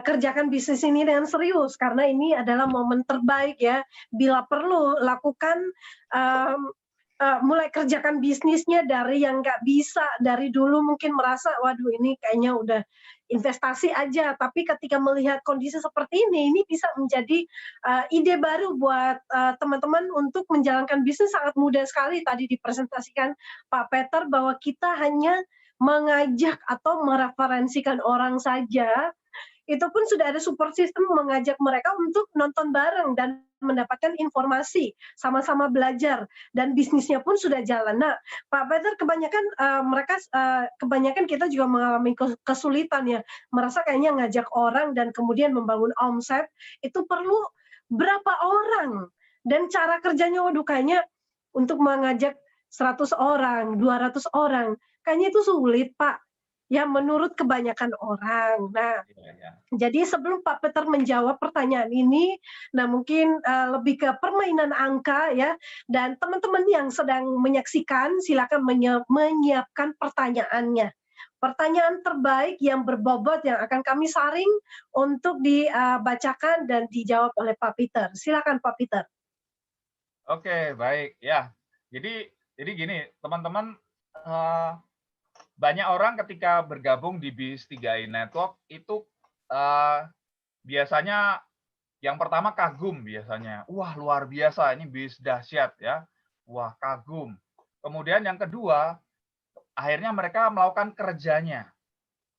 kerjakan bisnis ini dengan serius karena ini adalah momen terbaik ya. Bila perlu lakukan mulai kerjakan bisnisnya dari yang nggak bisa, dari dulu mungkin merasa waduh ini kayaknya udah investasi aja, tapi ketika melihat kondisi seperti ini bisa menjadi ide baru buat teman-teman untuk menjalankan bisnis. Sangat mudah sekali tadi dipresentasikan Pak Peter bahwa kita hanya mengajak atau mereferensikan orang saja, itu pun sudah ada support system mengajak mereka untuk nonton bareng dan mendapatkan informasi, sama-sama belajar, dan bisnisnya pun sudah jalan. Nah, Pak Peter, kebanyakan kita juga mengalami kesulitan ya, merasa kayaknya ngajak orang dan kemudian membangun omset, itu perlu berapa orang, dan cara kerjanya, waduh kayaknya untuk mengajak 100 orang, 200 orang, kayaknya itu sulit Pak, ya menurut kebanyakan orang. Nah, jadi sebelum Pak Peter menjawab pertanyaan ini, nah mungkin lebih ke permainan angka ya, dan teman-teman yang sedang menyaksikan silakan menyiapkan pertanyaannya. Pertanyaan terbaik yang berbobot yang akan kami saring untuk dibacakan dan dijawab oleh Pak Peter. Silakan Pak Peter. Oke, baik ya. Jadi gini, teman-teman, banyak orang ketika bergabung di bis 3i Network itu biasanya Yang pertama kagum biasanya. Wah, luar biasa, ini bis dahsyat ya. Wah, kagum. Kemudian yang kedua, akhirnya mereka melakukan kerjanya.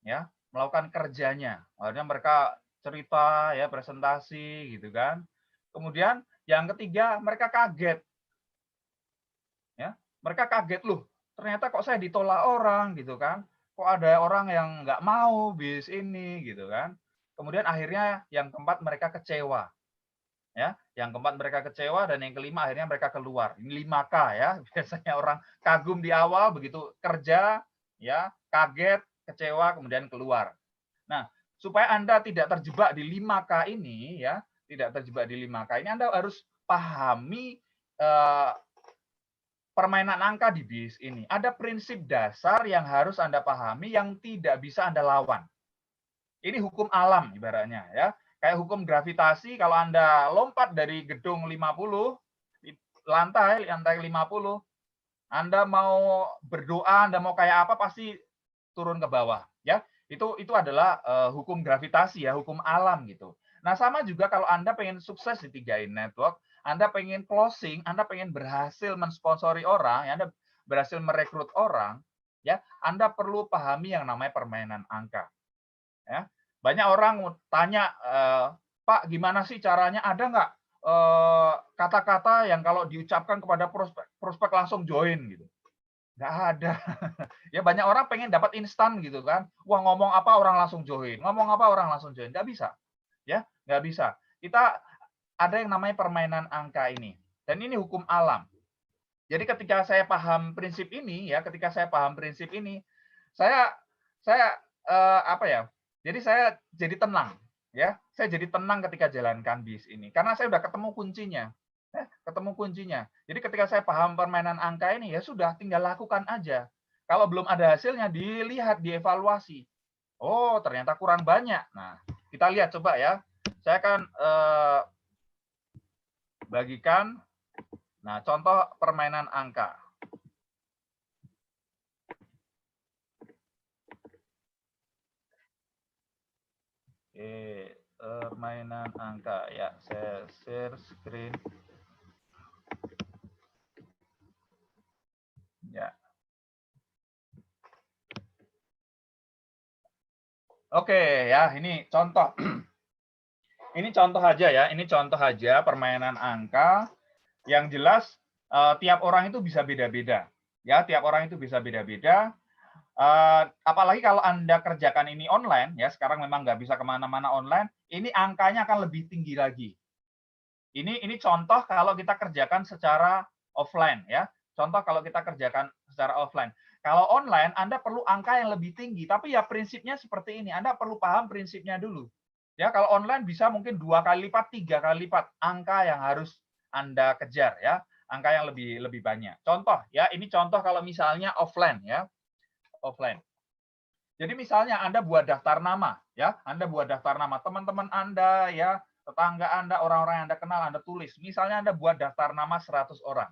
Ya, melakukan kerjanya. Akhirnya mereka cerita ya, presentasi gitu kan. Kemudian yang ketiga, mereka kaget. Ya, mereka kaget loh. Ternyata kok saya ditolak orang gitu kan. Kok ada orang yang nggak mau bis ini gitu kan. Kemudian akhirnya yang keempat mereka kecewa. Ya, yang keempat mereka kecewa dan yang kelima akhirnya mereka keluar. Ini 5K ya. Biasanya orang kagum di awal, begitu kerja ya, kaget, kecewa, kemudian keluar. Nah, supaya Anda tidak terjebak di 5K ini ya, tidak terjebak di 5K ini, Anda harus pahami permainan angka di bis ini. Ada prinsip dasar yang harus Anda pahami yang tidak bisa Anda lawan. Ini hukum alam ibaratnya ya. Kayak hukum gravitasi, kalau Anda lompat dari gedung 50, lantai 50, Anda mau berdoa, Anda mau kayak apa, pasti turun ke bawah. Ya, itu adalah hukum gravitasi ya, hukum alam gitu. Nah, sama juga kalau Anda pengen sukses di 3i Network, Anda pengen closing, Anda pengen berhasil mensponsori orang, ya, Anda berhasil merekrut orang, ya, Anda perlu pahami yang namanya permainan angka. Ya. Banyak orang tanya, Pak, gimana sih caranya? Ada nggak kata-kata yang kalau diucapkan kepada prospek langsung join gitu? Nggak ada. Ya banyak orang pengen dapat instan gitu kan. Wah, ngomong apa orang langsung join, ngomong apa orang langsung join. Nggak bisa. Ya, nggak bisa. Kita ada yang namanya permainan angka ini. Dan ini hukum alam. Jadi ketika saya paham prinsip ini, ya, saya apa ya? Jadi saya jadi tenang, ya. Saya jadi tenang ketika jalankan bis ini, karena saya udah ketemu kuncinya. Ketemu kuncinya. Jadi ketika saya paham permainan angka ini, ya sudah, tinggal lakukan aja. Kalau belum ada hasilnya, dilihat, dievaluasi. Oh, ternyata kurang banyak. Nah, kita lihat coba ya. Saya akan bagikan. Nah, contoh permainan angka. Oke, permainan angka ya. Saya share screen. Ya. Oke ya, ini contoh. Ini contoh aja ya, ini contoh aja permainan angka. Yang jelas tiap orang itu bisa beda-beda. Ya, tiap orang itu bisa beda-beda. Apalagi kalau Anda kerjakan ini online, ya sekarang memang nggak bisa kemana-mana online, ini angkanya akan lebih tinggi lagi. Ini contoh kalau kita kerjakan secara offline, ya. Contoh kalau kita kerjakan secara offline. Kalau online, Anda perlu angka yang lebih tinggi, tapi ya prinsipnya seperti ini. Anda perlu paham prinsipnya dulu. Ya, kalau online bisa mungkin 2 kali lipat, 3 kali lipat angka yang harus Anda kejar, ya. Angka yang lebih banyak. Contoh, ya, ini contoh kalau misalnya offline, ya. Offline. Jadi misalnya Anda buat daftar nama, ya, Anda buat daftar nama teman-teman Anda, ya, tetangga Anda, orang-orang yang Anda kenal, Anda tulis. Misalnya Anda buat daftar nama 100 orang.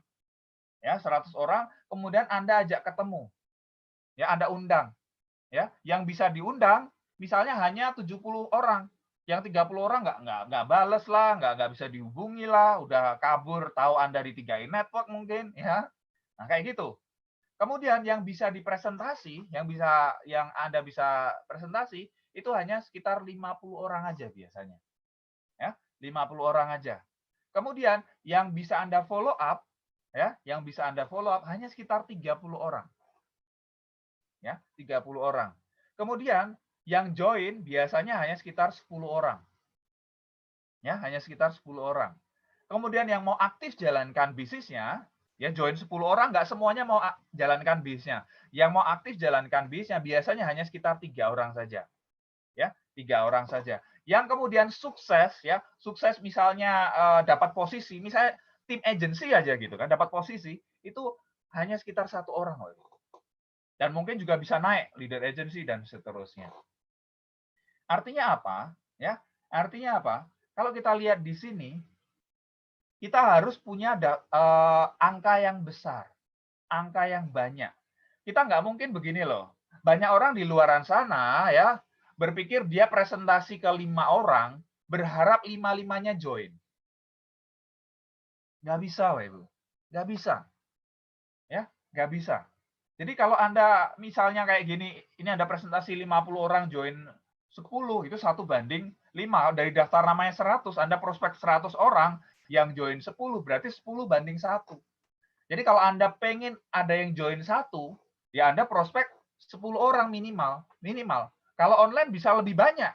Ya, 100 orang, kemudian Anda ajak ketemu. Ya, Anda undang. Ya, yang bisa diundang misalnya hanya 70 orang. Yang 30 orang nggak bales lah, nggak bisa dihubungi lah, udah kabur, tahu Anda di 3i Network mungkin, ya. Nah, kayak gitu. Kemudian yang bisa dipresentasi, yang Anda bisa presentasi, itu hanya sekitar 50 orang aja biasanya. Ya, 50 orang aja. Kemudian yang bisa Anda follow up, ya, yang bisa Anda follow up hanya sekitar 30 orang. Ya, 30 orang. Kemudian yang join biasanya hanya sekitar 10 orang. Ya, hanya sekitar 10 orang. Kemudian yang mau aktif jalankan bisnisnya, ya join 10 orang, nggak semuanya mau jalankan bisnisnya. Yang mau aktif jalankan bisnisnya biasanya hanya sekitar 3 orang saja. Ya, 3 orang saja. Yang kemudian sukses, ya, sukses misalnya dapat posisi, misalnya tim agency aja gitu kan, dapat posisi, itu hanya sekitar 1 orang. Dan mungkin juga bisa naik, leader agency dan seterusnya. Artinya apa? Ya, artinya apa? Kalau kita lihat di sini, kita harus punya angka yang besar, angka yang banyak. Kita nggak mungkin begini loh. Banyak orang di luaran sana ya berpikir dia presentasi ke 5 orang, berharap 5-5-nya join. Nggak bisa, Bapak Ibu. Nggak bisa. Ya, nggak bisa. Jadi kalau Anda misalnya kayak gini, ini ada presentasi 50 orang join 10, itu 1:5. Dari daftar namanya 100, Anda prospek 100 orang, yang join 10, berarti 10:1. Jadi kalau Anda pengen ada yang join 1, ya Anda prospek 10 orang minimal. Kalau online bisa lebih banyak.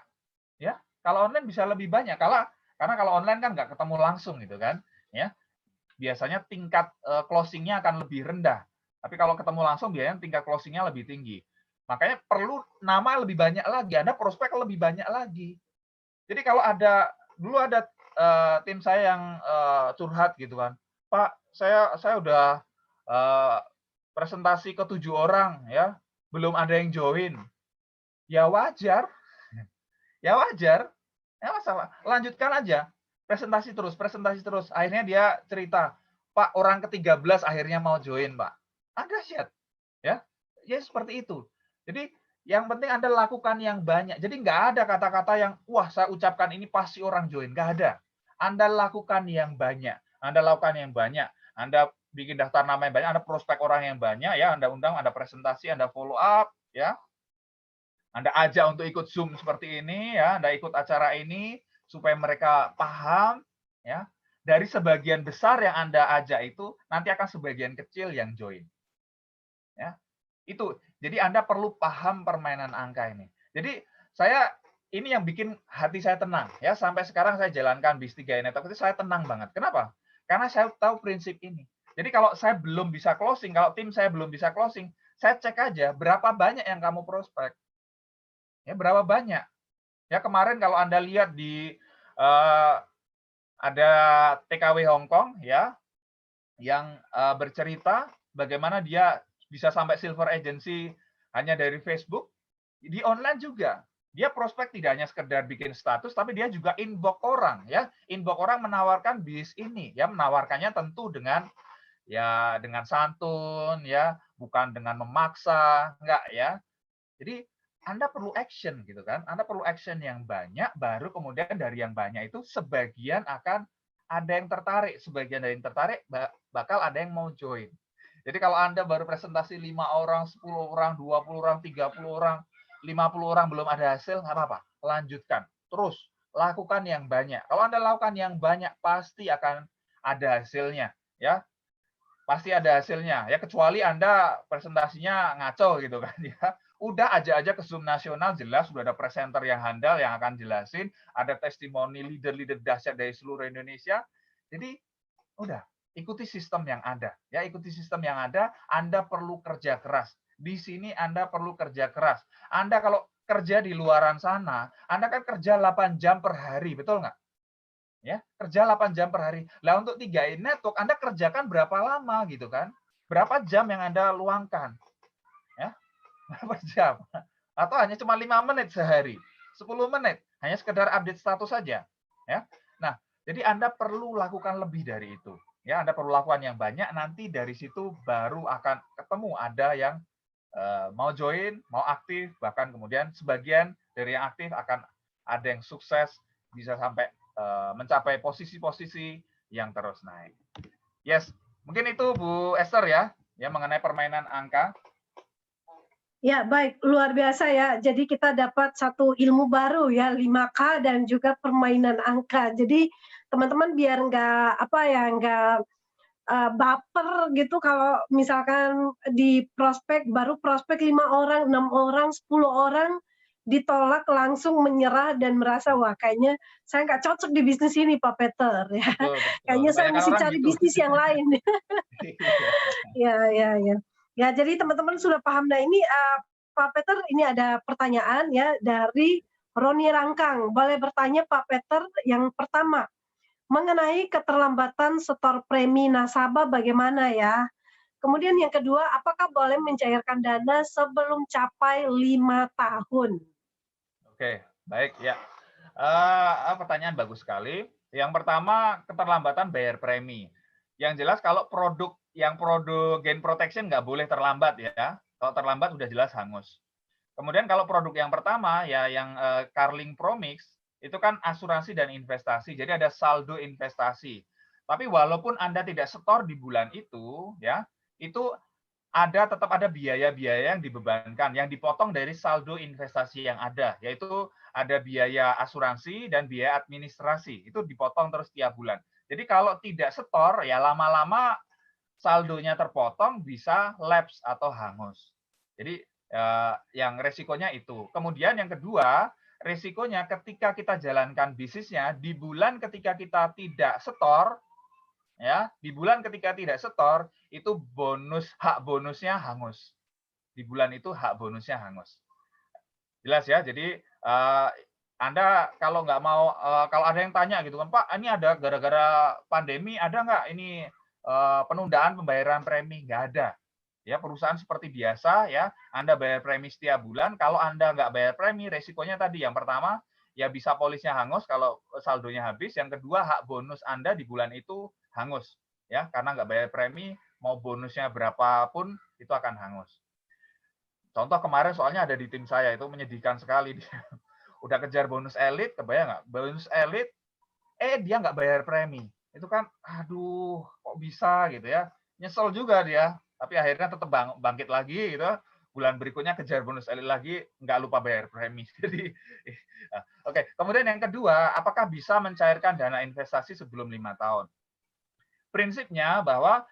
Ya, kalau online bisa lebih banyak. Karena kalau online kan nggak ketemu langsung gitu kan. Ya, biasanya tingkat closing-nya akan lebih rendah. Tapi kalau ketemu langsung biasanya tingkat closing-nya lebih tinggi. Makanya perlu nama lebih banyak lagi, Anda prospek lebih banyak lagi. Jadi kalau dulu ada tim saya yang curhat gitu kan, Pak, saya udah presentasi ke 7 orang ya, belum ada yang join. Ya wajar, ya wajar, ya masalah. Lanjutkan aja, presentasi terus. Akhirnya dia cerita, Pak, orang ke-13 akhirnya mau join, Pak. Ada chat, ya, ya seperti itu. Jadi yang penting Anda lakukan yang banyak. Jadi nggak ada kata-kata yang, wah saya ucapkan ini pasti orang join. Nggak ada. Anda lakukan yang banyak. Anda bikin daftar nama yang banyak, Anda prospek orang yang banyak, ya, Anda undang, Anda presentasi, Anda follow up, ya. Anda ajak untuk ikut Zoom seperti ini, ya, Anda ikut acara ini supaya mereka paham, ya. Dari sebagian besar yang Anda ajak itu nanti akan sebagian kecil yang join. Ya. Itu. Jadi Anda perlu paham permainan angka ini. Jadi ini yang bikin hati saya tenang, ya. Sampai sekarang saya jalankan bis 3i Network itu saya tenang banget. Kenapa? Karena saya tahu prinsip ini. Jadi kalau saya belum bisa closing, kalau tim saya belum bisa closing, saya cek aja berapa banyak yang kamu prospek. Ya, berapa banyak? Ya, kemarin kalau Anda lihat di ada TKW Hong Kong, ya, yang bercerita bagaimana dia bisa sampai silver agency hanya dari Facebook. Di online juga dia prospek tidak hanya sekedar bikin status, tapi dia juga inbox orang, ya, inbox orang menawarkan bis ini, ya, menawarkannya tentu dengan santun, ya, bukan dengan memaksa, enggak, ya. Jadi Anda perlu action gitu kan, Anda perlu action yang banyak, baru kemudian dari yang banyak itu sebagian akan ada yang tertarik, sebagian dari yang tertarik bakal ada yang mau join. Jadi kalau Anda baru presentasi 5 orang, 10 orang, 20 orang, 30 orang, 50 orang belum ada hasil, nggak apa-apa, lanjutkan. Terus, lakukan yang banyak. Kalau Anda lakukan yang banyak, pasti akan ada hasilnya. Ya, pasti ada hasilnya. Ya, kecuali Anda presentasinya ngaco gitu kan. Ya, udah aja ke Zoom nasional, jelas sudah ada presenter yang handal yang akan jelasin, ada testimoni leader-leader dahsyat dari seluruh Indonesia. Jadi, udah. Ikuti sistem yang ada. Ya, ikuti sistem yang ada, Anda perlu kerja keras. Di sini Anda perlu kerja keras. Anda kalau kerja di luaran sana, Anda kan kerja 8 jam per hari, betul nggak? Ya, kerja 8 jam per hari. Lah untuk 3i Network, Anda kerjakan berapa lama gitu kan? Berapa jam yang Anda luangkan? Ya, berapa jam? Atau hanya cuma 5 menit sehari, 10 menit, hanya sekedar update status saja. Ya. Nah, jadi Anda perlu lakukan lebih dari itu. Ya, Anda perlu lakukan yang banyak, nanti dari situ baru akan ketemu ada yang mau join, mau aktif, bahkan kemudian sebagian dari yang aktif akan ada yang sukses, bisa sampai mencapai posisi-posisi yang terus naik. Yes, mungkin itu Bu Esther ya mengenai permainan angka. Ya, baik, luar biasa ya. Jadi kita dapat satu ilmu baru ya, 5K dan juga permainan angka. Jadi teman-teman biar nggak baper gitu kalau misalkan di baru prospek 5 orang, 6 orang, 10 orang ditolak langsung menyerah dan merasa wah kayaknya saya nggak cocok di bisnis ini Pak Peter ya. Betul. Kayaknya saya mesti cari gitu. Bisnis yang lain. Ya. Ya, jadi teman-teman sudah paham. Nah ini Pak Peter, ini ada pertanyaan ya dari Roni Rangkang. Boleh bertanya Pak Peter, yang pertama mengenai keterlambatan setor premi nasabah bagaimana ya? Kemudian yang kedua, apakah boleh mencairkan dana sebelum capai 5 tahun? Oke, baik ya. Pertanyaan bagus sekali. Yang pertama, keterlambatan bayar premi. Yang jelas kalau produk gain protection nggak boleh terlambat ya. Kalau terlambat udah jelas hangus. Kemudian kalau produk yang pertama ya yang Carling Promix Itu kan asuransi dan investasi, jadi ada saldo investasi. Tapi walaupun Anda tidak setor di bulan itu, ya, itu tetap ada biaya-biaya yang dibebankan, yang dipotong dari saldo investasi yang ada, yaitu ada biaya asuransi dan biaya administrasi, itu dipotong terus tiap bulan. Jadi kalau tidak setor, ya lama-lama saldonya terpotong bisa lapse atau hangus. Jadi yang resikonya itu. Kemudian yang kedua, resikonya ketika kita jalankan bisnisnya di bulan ketika kita tidak setor, ya, di bulan ketika tidak setor itu hak bonusnya hangus. Di bulan itu hak bonusnya hangus. Jelas ya. Jadi Anda kalau nggak mau, kalau ada yang tanya gitu kan, Pak, ini ada gara-gara pandemi, ada nggak ini penundaan pembayaran premi? Nggak ada. Ya, perusahaan seperti biasa ya, Anda bayar premi setiap bulan. Kalau Anda nggak bayar premi, resikonya tadi yang pertama ya bisa polisnya hangus kalau saldonya habis. Yang kedua, hak bonus Anda di bulan itu hangus ya, karena nggak bayar premi, mau bonusnya berapapun itu akan hangus. Contoh kemarin soalnya ada di tim saya itu menyedihkan sekali. Udah kejar bonus elit, kebayang nggak? Bonus elit, dia nggak bayar premi. Itu kan, aduh, kok bisa gitu ya. Nyesel juga dia, tapi akhirnya tetap bangkit lagi gitu. Bulan berikutnya kejar bonus elit lagi, nggak lupa bayar premi. Jadi, oke. Kemudian yang kedua, apakah bisa mencairkan dana investasi sebelum 5 tahun? Prinsipnya bahwa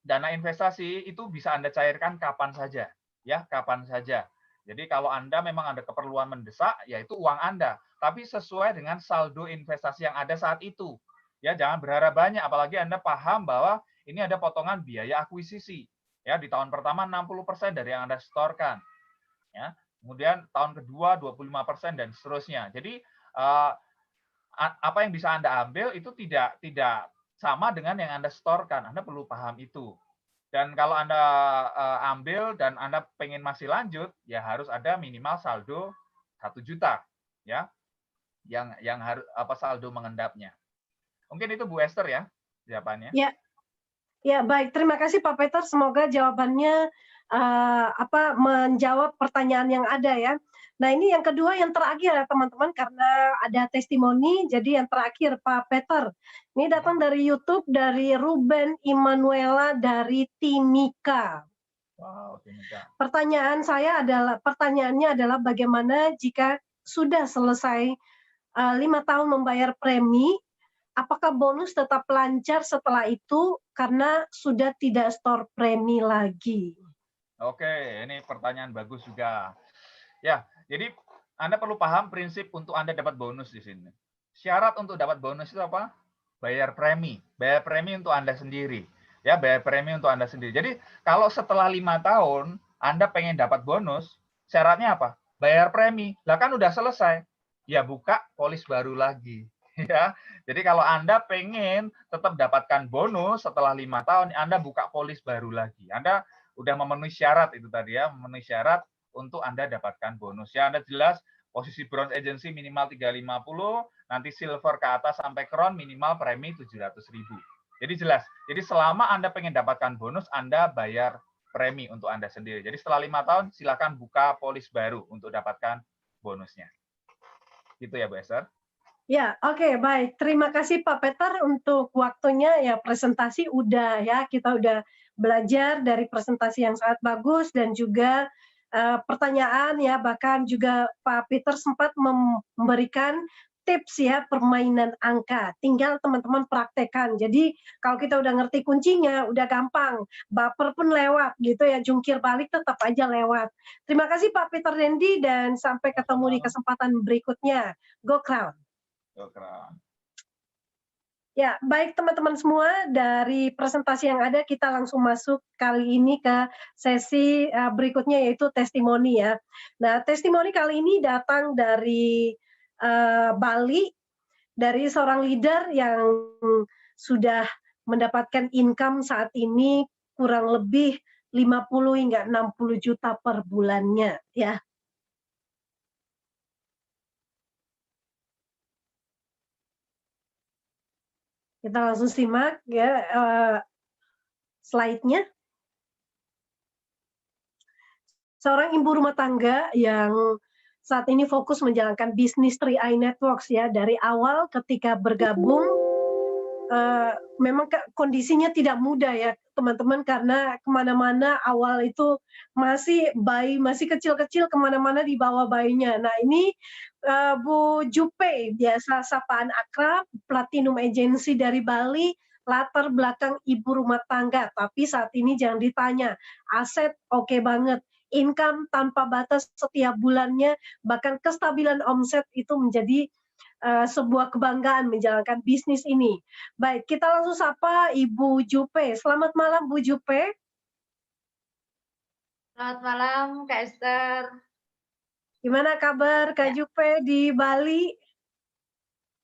dana investasi itu bisa Anda cairkan kapan saja, ya, kapan saja. Jadi kalau Anda memang ada keperluan mendesak, yaitu uang Anda, tapi sesuai dengan saldo investasi yang ada saat itu. Ya, jangan berharap banyak, apalagi Anda paham bahwa ini ada potongan biaya akuisisi. Ya, di tahun pertama 60% dari yang Anda setorkan. Ya, kemudian tahun kedua 25% dan seterusnya. Jadi apa yang bisa Anda ambil itu tidak sama dengan yang Anda setorkan. Anda perlu paham itu. Dan kalau Anda ambil dan Anda pengen masih lanjut, ya harus ada minimal saldo 1 juta, ya, yang harus saldo mengendapnya. Mungkin itu Bu Esther ya jawabannya. Ya, baik. Terima kasih Pak Peter. Semoga jawabannya menjawab pertanyaan yang ada ya. Nah, ini yang kedua, yang terakhir ya teman-teman, karena ada testimoni, jadi yang terakhir Pak Peter. Ini datang dari YouTube, dari Ruben Immanuela dari Timika. Wow, Timika. Pertanyaannya adalah bagaimana jika sudah selesai 5 tahun membayar premi, apakah bonus tetap lancar setelah itu karena sudah tidak store premi lagi? Oke, ini pertanyaan bagus juga. Ya, jadi Anda perlu paham prinsip untuk Anda dapat bonus di sini. Syarat untuk dapat bonus itu apa? Bayar premi. Bayar premi untuk Anda sendiri. Ya, bayar premi untuk Anda sendiri. Jadi, kalau setelah 5 tahun Anda pengen dapat bonus, syaratnya apa? Bayar premi. Lah kan udah selesai. Ya, buka polis baru lagi. Ya, jadi kalau Anda pengen tetap dapatkan bonus setelah 5 tahun, Anda buka polis baru lagi. Anda udah memenuhi syarat itu tadi ya, memenuhi syarat untuk Anda dapatkan bonus. Ya, Anda jelas posisi bronze agency minimal 350, nanti silver ke atas sampai crown minimal premi 700.000. Jadi jelas. Jadi selama Anda pengen dapatkan bonus, Anda bayar premi untuk Anda sendiri. Jadi setelah 5 tahun, silakan buka polis baru untuk dapatkan bonusnya. Gitu ya, Bu Esther. Ya, oke, baik. Terima kasih Pak Peter untuk waktunya. Ya, presentasi udah ya, kita udah belajar dari presentasi yang sangat bagus dan juga pertanyaan ya, bahkan juga Pak Peter sempat memberikan tips ya permainan angka. Tinggal teman-teman praktekkan. Jadi kalau kita udah ngerti kuncinya, udah gampang. Baper pun lewat gitu ya, jungkir balik tetap aja lewat. Terima kasih Pak Peter Dendi dan sampai ketemu di kesempatan berikutnya. Go Crown. Ya, baik teman-teman semua, dari presentasi yang ada kita langsung masuk kali ini ke sesi berikutnya yaitu testimoni ya. Nah, testimoni kali ini datang dari Bali, dari seorang leader yang sudah mendapatkan income saat ini kurang lebih 50 hingga 60 juta per bulannya ya. Kita langsung simak ya slide-nya. Seorang ibu rumah tangga yang saat ini fokus menjalankan bisnis 3i Networks ya. Dari awal ketika bergabung, memang kondisinya tidak mudah ya teman-teman, karena kemana-mana awal itu masih kecil-kecil, kemana-mana dibawa bayinya. Nah ini Bu Jupe, biasa sapaan akrab, Platinum Agency dari Bali, latar belakang ibu rumah tangga, tapi saat ini jangan ditanya, aset oke banget, income tanpa batas setiap bulannya, bahkan kestabilan omset itu menjadi sebuah kebanggaan menjalankan bisnis ini. Baik, kita langsung sapa Ibu Jupe. Selamat malam Bu Jupe. Selamat malam Kak Esther. Gimana kabar Kak Jupe di Bali?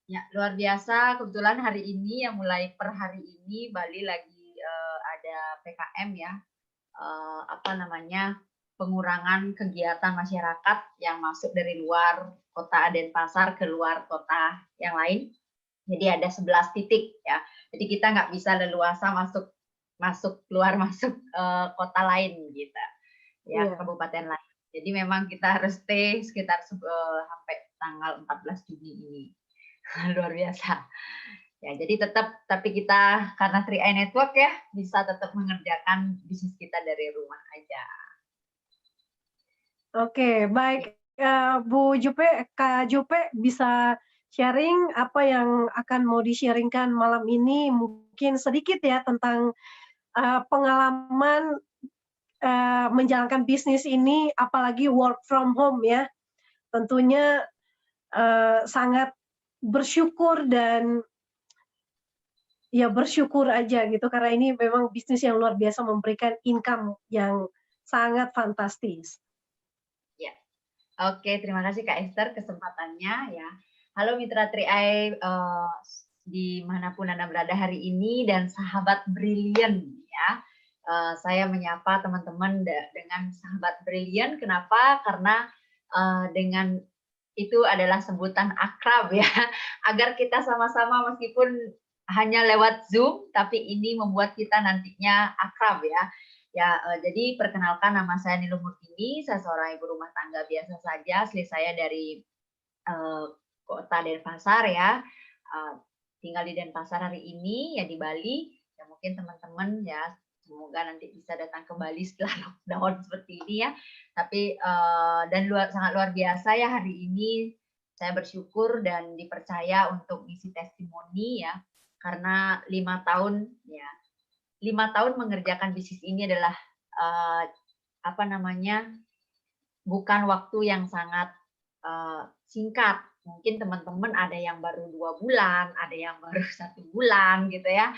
Ya, luar biasa. Kebetulan hari ini yang mulai per hari ini Bali lagi ada PKM ya. Pengurangan kegiatan masyarakat yang masuk dari luar kota Denpasar ke luar kota yang lain. Jadi ada 11 titik ya. Jadi kita nggak bisa leluasa masuk keluar kota lain gitu ya, kabupaten lain. Jadi memang kita harus stay sekitar sampai tanggal 14 Juni ini. Luar biasa. Ya, jadi tapi kita karena 3i Network ya bisa tetap mengerjakan bisnis kita dari rumah aja. Oke, baik Bu Jupe, Kak Jupe bisa sharing apa yang akan mau di-sharingkan malam ini, mungkin sedikit ya tentang pengalaman menjalankan bisnis ini, apalagi work from home ya. Tentunya sangat bersyukur dan ya bersyukur aja gitu, karena ini memang bisnis yang luar biasa memberikan income yang sangat fantastis. Oke, terima kasih Kak Esther kesempatannya ya. Halo Mitra 3i dimanapun Anda berada hari ini dan sahabat brilian ya. Saya menyapa teman-teman dengan sahabat brilian. Kenapa? Karena dengan itu adalah sebutan akrab ya. Agar kita sama-sama meskipun hanya lewat Zoom, tapi ini membuat kita nantinya akrab ya. Ya, jadi perkenalkan nama saya Nilum Murtini, saya seorang ibu rumah tangga biasa saja, asli saya dari kota Denpasar ya, tinggal di Denpasar hari ini ya di Bali, ya mungkin teman-teman ya semoga nanti bisa datang ke Bali setelah lockdown seperti ini ya, tapi sangat luar biasa ya hari ini saya bersyukur dan dipercaya untuk isi testimoni ya, karena 5 tahun ya. 5 tahun mengerjakan bisnis ini adalah bukan waktu yang sangat singkat. Mungkin teman-teman ada yang baru 2 bulan, ada yang baru 1 bulan gitu ya.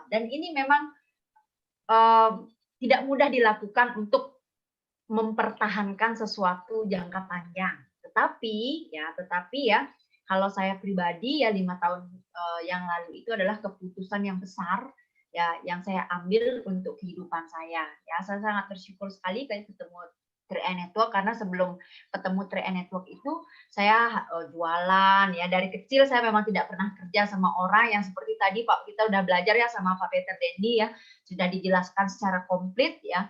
Dan ini memang tidak mudah dilakukan untuk mempertahankan sesuatu jangka panjang. Tetapi ya kalau saya pribadi ya 5 tahun yang lalu itu adalah keputusan yang besar ya yang saya ambil untuk kehidupan saya. Ya, saya sangat bersyukur sekali ketemu 3i Network, karena sebelum ketemu 3i Network itu saya jualan ya, dari kecil saya memang tidak pernah kerja sama orang yang seperti tadi Pak, kita udah belajar ya sama Pak Peter Dendi ya, sudah dijelaskan secara komplit ya.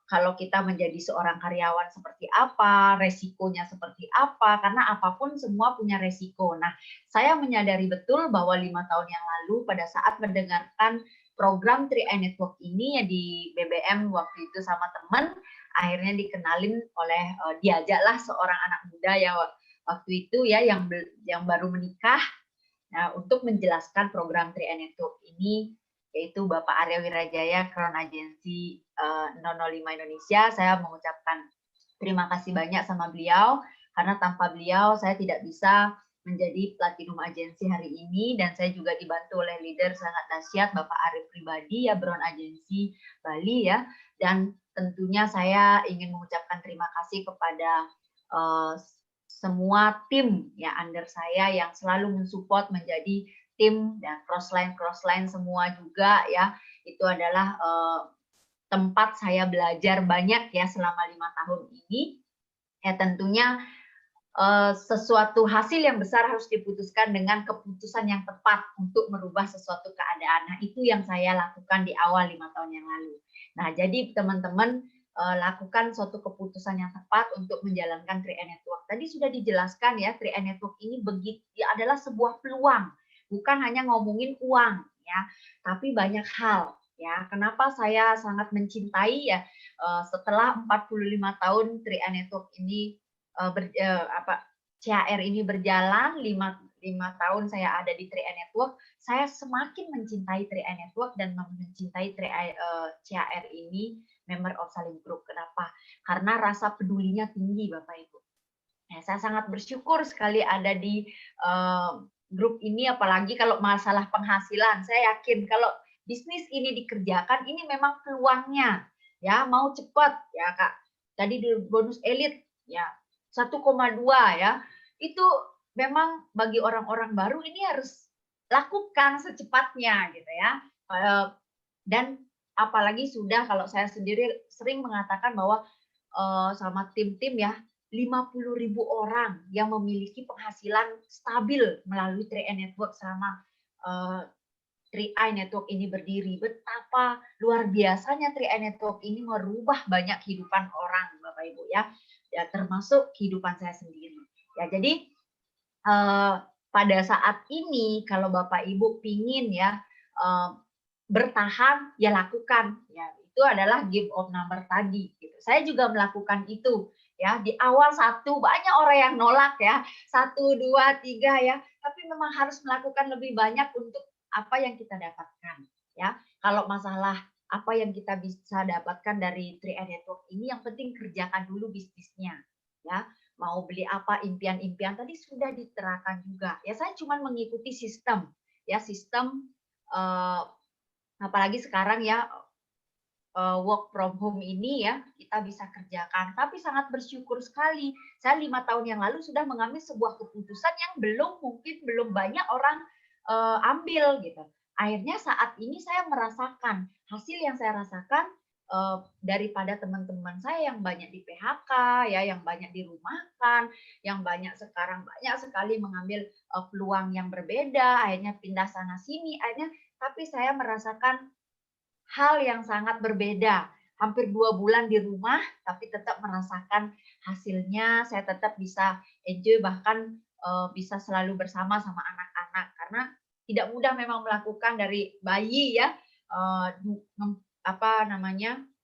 Kalau kita menjadi seorang karyawan seperti apa, resikonya seperti apa, karena apapun semua punya resiko. Nah, saya menyadari betul bahwa 5 tahun yang lalu pada saat mendengarkan program 3i Network ini ya di BBM waktu itu sama teman, akhirnya dikenalin oleh diajaklah seorang anak muda ya waktu itu ya yang baru menikah, nah, untuk menjelaskan program 3i Network ini, yaitu Bapak Arya Wirajaya, Crown Agency 005 Indonesia. Saya mengucapkan terima kasih banyak sama beliau, karena tanpa beliau saya tidak bisa menjadi Platinum Agency hari ini, dan saya juga dibantu oleh leader sangat dahsyat Bapak Arif pribadi ya, Brown Agency Bali ya, dan tentunya saya ingin mengucapkan terima kasih kepada semua tim ya under saya yang selalu mensupport menjadi tim, dan crossline semua juga ya, itu adalah tempat saya belajar banyak ya selama 5 tahun ini ya. Tentunya sesuatu hasil yang besar harus diputuskan dengan keputusan yang tepat untuk merubah sesuatu keadaan. Nah, itu yang saya lakukan di awal 5 tahun yang lalu. Nah, jadi teman-teman lakukan suatu keputusan yang tepat untuk menjalankan 3i Network. Tadi sudah dijelaskan ya, 3i Network ini adalah sebuah peluang, bukan hanya ngomongin uang ya, tapi banyak hal ya. Kenapa saya sangat mencintai ya, setelah 45 tahun 3i Network ini CHR ini berjalan, 5 tahun saya ada di 3i Network, saya semakin mencintai 3i Network dan mencintai CHR ini, Member of Salim Group. Kenapa? Karena rasa pedulinya tinggi, Bapak Ibu. Ya, saya sangat bersyukur sekali ada di grup ini, apalagi kalau masalah penghasilan. Saya yakin kalau bisnis ini dikerjakan, ini memang peluangnya. Ya, mau cepat ya Kak. Tadi di bonus elit ya 1,2 ya. Itu memang bagi orang-orang baru ini harus lakukan secepatnya gitu ya. Dan apalagi sudah, kalau saya sendiri sering mengatakan bahwa sama tim-tim ya, 50.000 orang yang memiliki penghasilan stabil melalui 3i Network selama 3i Network ini berdiri. Betapa luar biasanya 3i Network ini merubah banyak kehidupan orang, Bapak Ibu ya, termasuk kehidupan saya sendiri. Ya, jadi pada saat ini kalau Bapak Ibu pingin ya bertahan, ya lakukan. Ya, itu adalah game of number tadi. Gitu. Saya juga melakukan itu. Ya, di awal banyak orang yang nolak ya, 1, 2, 3 ya. Tapi memang harus melakukan lebih banyak untuk apa yang kita dapatkan. Ya, kalau masalah apa yang kita bisa dapatkan dari 3i Network ini, yang penting kerjakan dulu bisnisnya. Ya, mau beli apa, impian-impian tadi sudah diterapkan juga. Ya, saya cuma mengikuti sistem. Ya, sistem apalagi sekarang ya work from home ini ya, kita bisa kerjakan. Tapi sangat bersyukur sekali, saya 5 tahun yang lalu sudah mengambil sebuah keputusan yang mungkin belum banyak orang ambil gitu. Akhirnya saat ini saya merasakan hasil yang saya rasakan daripada teman-teman saya yang banyak di PHK ya, yang banyak dirumahkan, yang banyak sekali mengambil peluang yang berbeda, akhirnya pindah sana sini, tapi saya merasakan hal yang sangat berbeda. Hampir 2 bulan di rumah, tapi tetap merasakan hasilnya. Saya tetap bisa enjoy, bahkan bisa selalu bersama sama anak-anak. Karena tidak mudah memang melakukan dari bayi ya,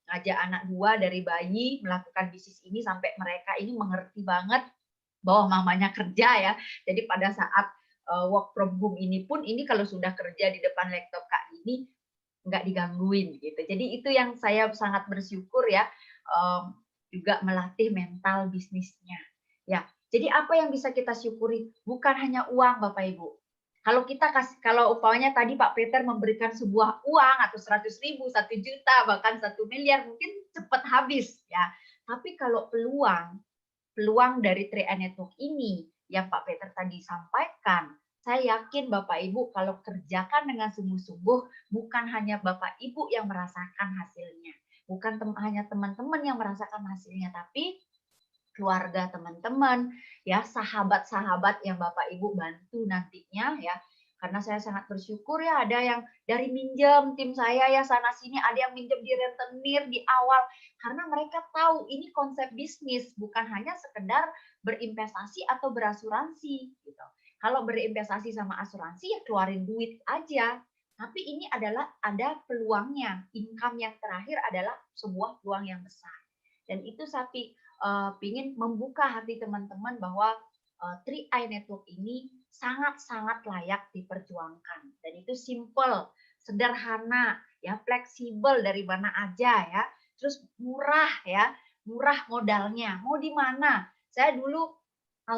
ngajak anak 2 dari bayi melakukan bisnis ini sampai mereka ini mengerti banget bahwa mamanya kerja ya. Jadi pada saat work from home ini pun, ini kalau sudah kerja di depan laptop Kak ini nggak digangguin gitu. Jadi itu yang saya sangat bersyukur ya, juga melatih mental bisnisnya. Ya, jadi apa yang bisa kita syukuri? Bukan hanya uang, Bapak Ibu. Kalau umpamanya tadi Pak Peter memberikan sebuah uang atau 100.000, 1 juta, bahkan 1 miliar, mungkin cepat habis ya. Tapi kalau peluang dari 3i Network ini yang Pak Peter tadi sampaikan, saya yakin Bapak Ibu kalau kerjakan dengan sungguh-sungguh, bukan hanya Bapak Ibu yang merasakan hasilnya, bukan hanya teman-teman yang merasakan hasilnya, tapi keluarga teman-teman, ya sahabat-sahabat yang Bapak Ibu bantu nantinya ya. Karena saya sangat bersyukur ya, ada yang dari minjem tim saya ya sana sini, ada yang minjem di rentenir di awal, karena mereka tahu ini konsep bisnis, bukan hanya sekedar berinvestasi atau berasuransi gitu. Kalau berinvestasi sama asuransi ya keluarin duit aja, tapi ini adalah ada peluangnya. Income yang terakhir adalah sebuah peluang yang besar. Dan itu saya ingin membuka hati teman-teman bahwa 3i Network ini sangat-sangat layak diperjuangkan. Dan itu simple, sederhana, ya fleksibel dari mana aja ya. Terus murah ya, murah modalnya. Mau di mana? Saya dulu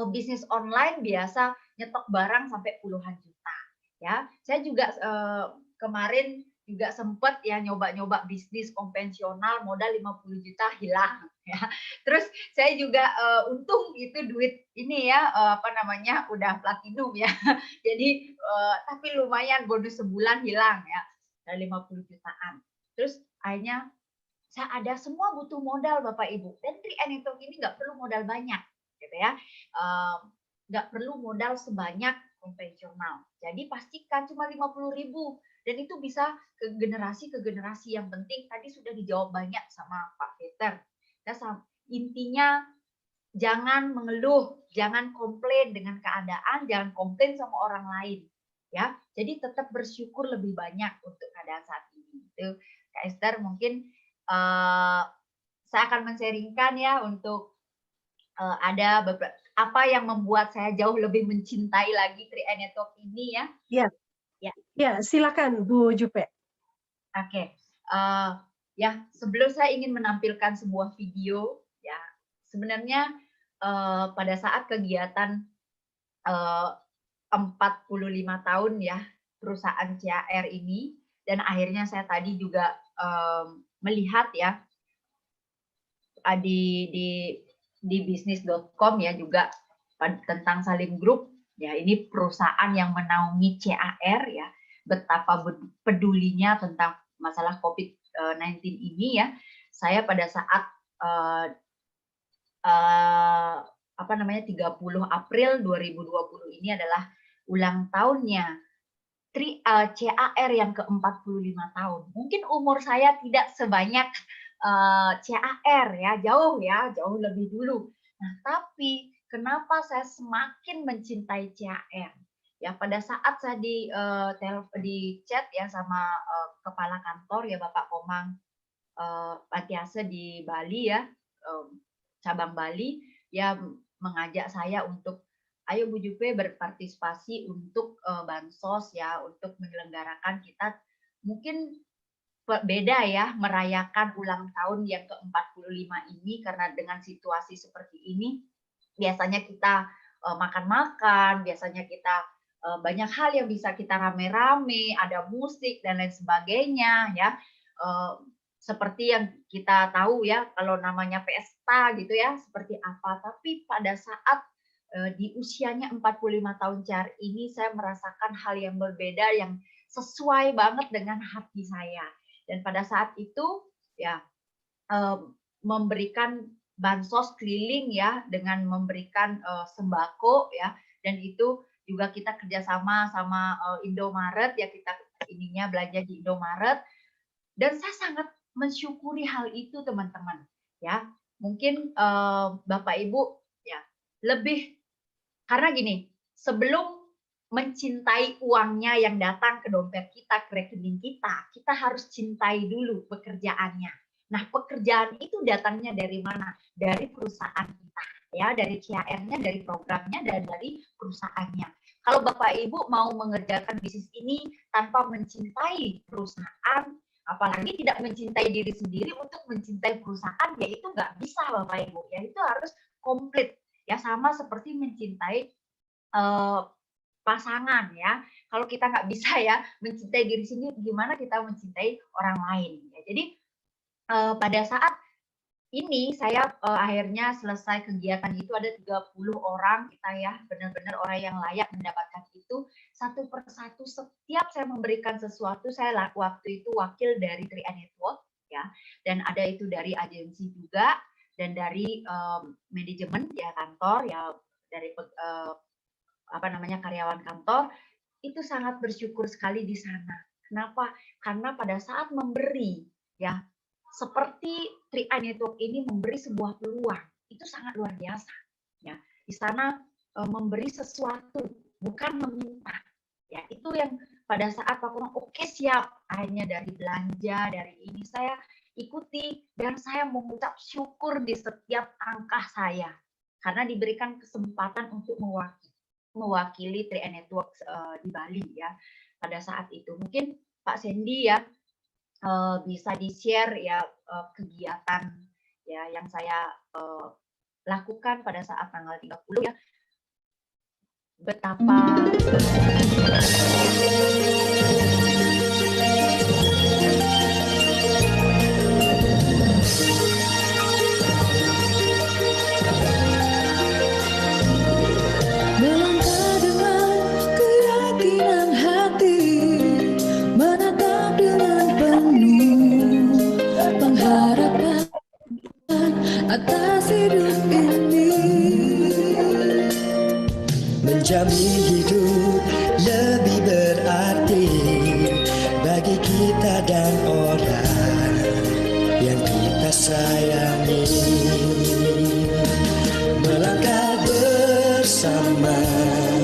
bisnis online biasa nyetok barang sampai puluhan juta. Ya, saya juga kemarin juga sempat ya nyoba-nyoba bisnis konvensional, modal 50 juta hilang ya. Terus saya juga untung itu duit ini ya udah platinum ya. Jadi tapi lumayan bonus sebulan hilang ya, dari 50 jutaan. Terus akhirnya saya ada semua butuh modal Bapak Ibu. Dan 3i Network ini nggak perlu modal banyak gitu ya. Nggak perlu modal sebanyak konvensional. Jadi pastikan cuma 50.000 Dan itu bisa ke generasi yang penting. Tadi sudah dijawab banyak sama Pak Peter. Ya, intinya jangan mengeluh, jangan komplain dengan keadaan, jangan komplain sama orang lain. Ya, jadi tetap bersyukur lebih banyak untuk keadaan saat ini. Itu Kak Esther, mungkin saya akan men-sharingkan ya untuk ada beberapa apa yang membuat saya jauh lebih mencintai lagi 3i Network ini ya. Ya, silakan Bu Jupe. Oke. Ya, sebelum saya ingin menampilkan sebuah video ya, sebenarnya pada saat kegiatan 45 tahun ya perusahaan CAR ini, dan akhirnya saya tadi juga melihat ya di bisnis.com ya juga tentang Salim Group ya, ini perusahaan yang menaungi CAR ya, betapa pedulinya tentang masalah COVID-19 ini ya. Saya pada saat 30 April 2020 ini adalah ulang tahunnya CAR yang ke-45 tahun. Mungkin umur saya tidak sebanyak CAR ya, jauh lebih dulu. Nah, tapi kenapa saya semakin mencintai CAR? Ya, pada saat saya di chat ya sama kepala kantor ya Bapak Komang Patiase di Bali ya, cabang Bali, ya mengajak saya untuk ayo Bu Jupe berpartisipasi untuk bansos ya, untuk menyelenggarakan kita mungkin beda ya merayakan ulang tahun yang ke-45 ini, karena dengan situasi seperti ini biasanya kita makan-makan, biasanya kita banyak hal yang bisa kita rame-rame, ada musik dan lain sebagainya ya. Seperti yang kita tahu ya, kalau namanya pesta gitu ya, seperti apa. Tapi pada saat di usianya 45 tahun CAR ini, saya merasakan hal yang berbeda, yang sesuai banget dengan hati saya. Dan pada saat itu, ya memberikan bansos keliling ya, dengan memberikan sembako ya, dan itu juga kita kerjasama sama Indomaret ya, kita ininya belanja di Indomaret, dan saya sangat mensyukuri hal itu teman-teman ya. Mungkin Bapak Ibu ya lebih, karena gini, sebelum mencintai uangnya yang datang ke dompet kita, ke rekening kita harus cintai dulu pekerjaannya. Nah, pekerjaan itu datangnya dari mana? Dari perusahaan kita ya, dari CAR-nya, dari programnya, dan dari perusahaannya. Kalau Bapak Ibu mau mengerjakan bisnis ini tanpa mencintai perusahaan, apalagi tidak mencintai diri sendiri untuk mencintai perusahaan, ya itu nggak bisa Bapak Ibu. Ya itu harus komplit. Ya sama seperti mencintai pasangan ya. Kalau kita nggak bisa ya mencintai diri sendiri, gimana kita mencintai orang lain? Ya, jadi pada saat ini saya akhirnya selesai kegiatan itu, ada 30 orang kita ya, benar-benar orang yang layak mendapatkan itu. Satu persatu setiap saya memberikan sesuatu, saya waktu itu wakil dari 3i Network ya, dan ada itu dari agensi juga, dan dari manajemen ya kantor ya, dari karyawan kantor. Itu sangat bersyukur sekali di sana. Kenapa? Karena pada saat memberi ya, seperti 3i Network ini memberi sebuah peluang, itu sangat luar biasa ya. Di sana memberi sesuatu, bukan meminta ya. Itu yang pada saat Pak Komang oke siap, akhirnya dari belanja, dari ini saya ikuti, dan saya mengucap syukur di setiap langkah saya karena diberikan kesempatan untuk mewakili 3i Network di Bali ya pada saat itu. Mungkin Pak Sandy ya bisa di-share ya kegiatan ya yang saya lakukan pada saat tanggal 30 ya, betapa atas hidup ini, menjamin hidup lebih berarti kita dan orang yang kita sayangi, melangkah bersama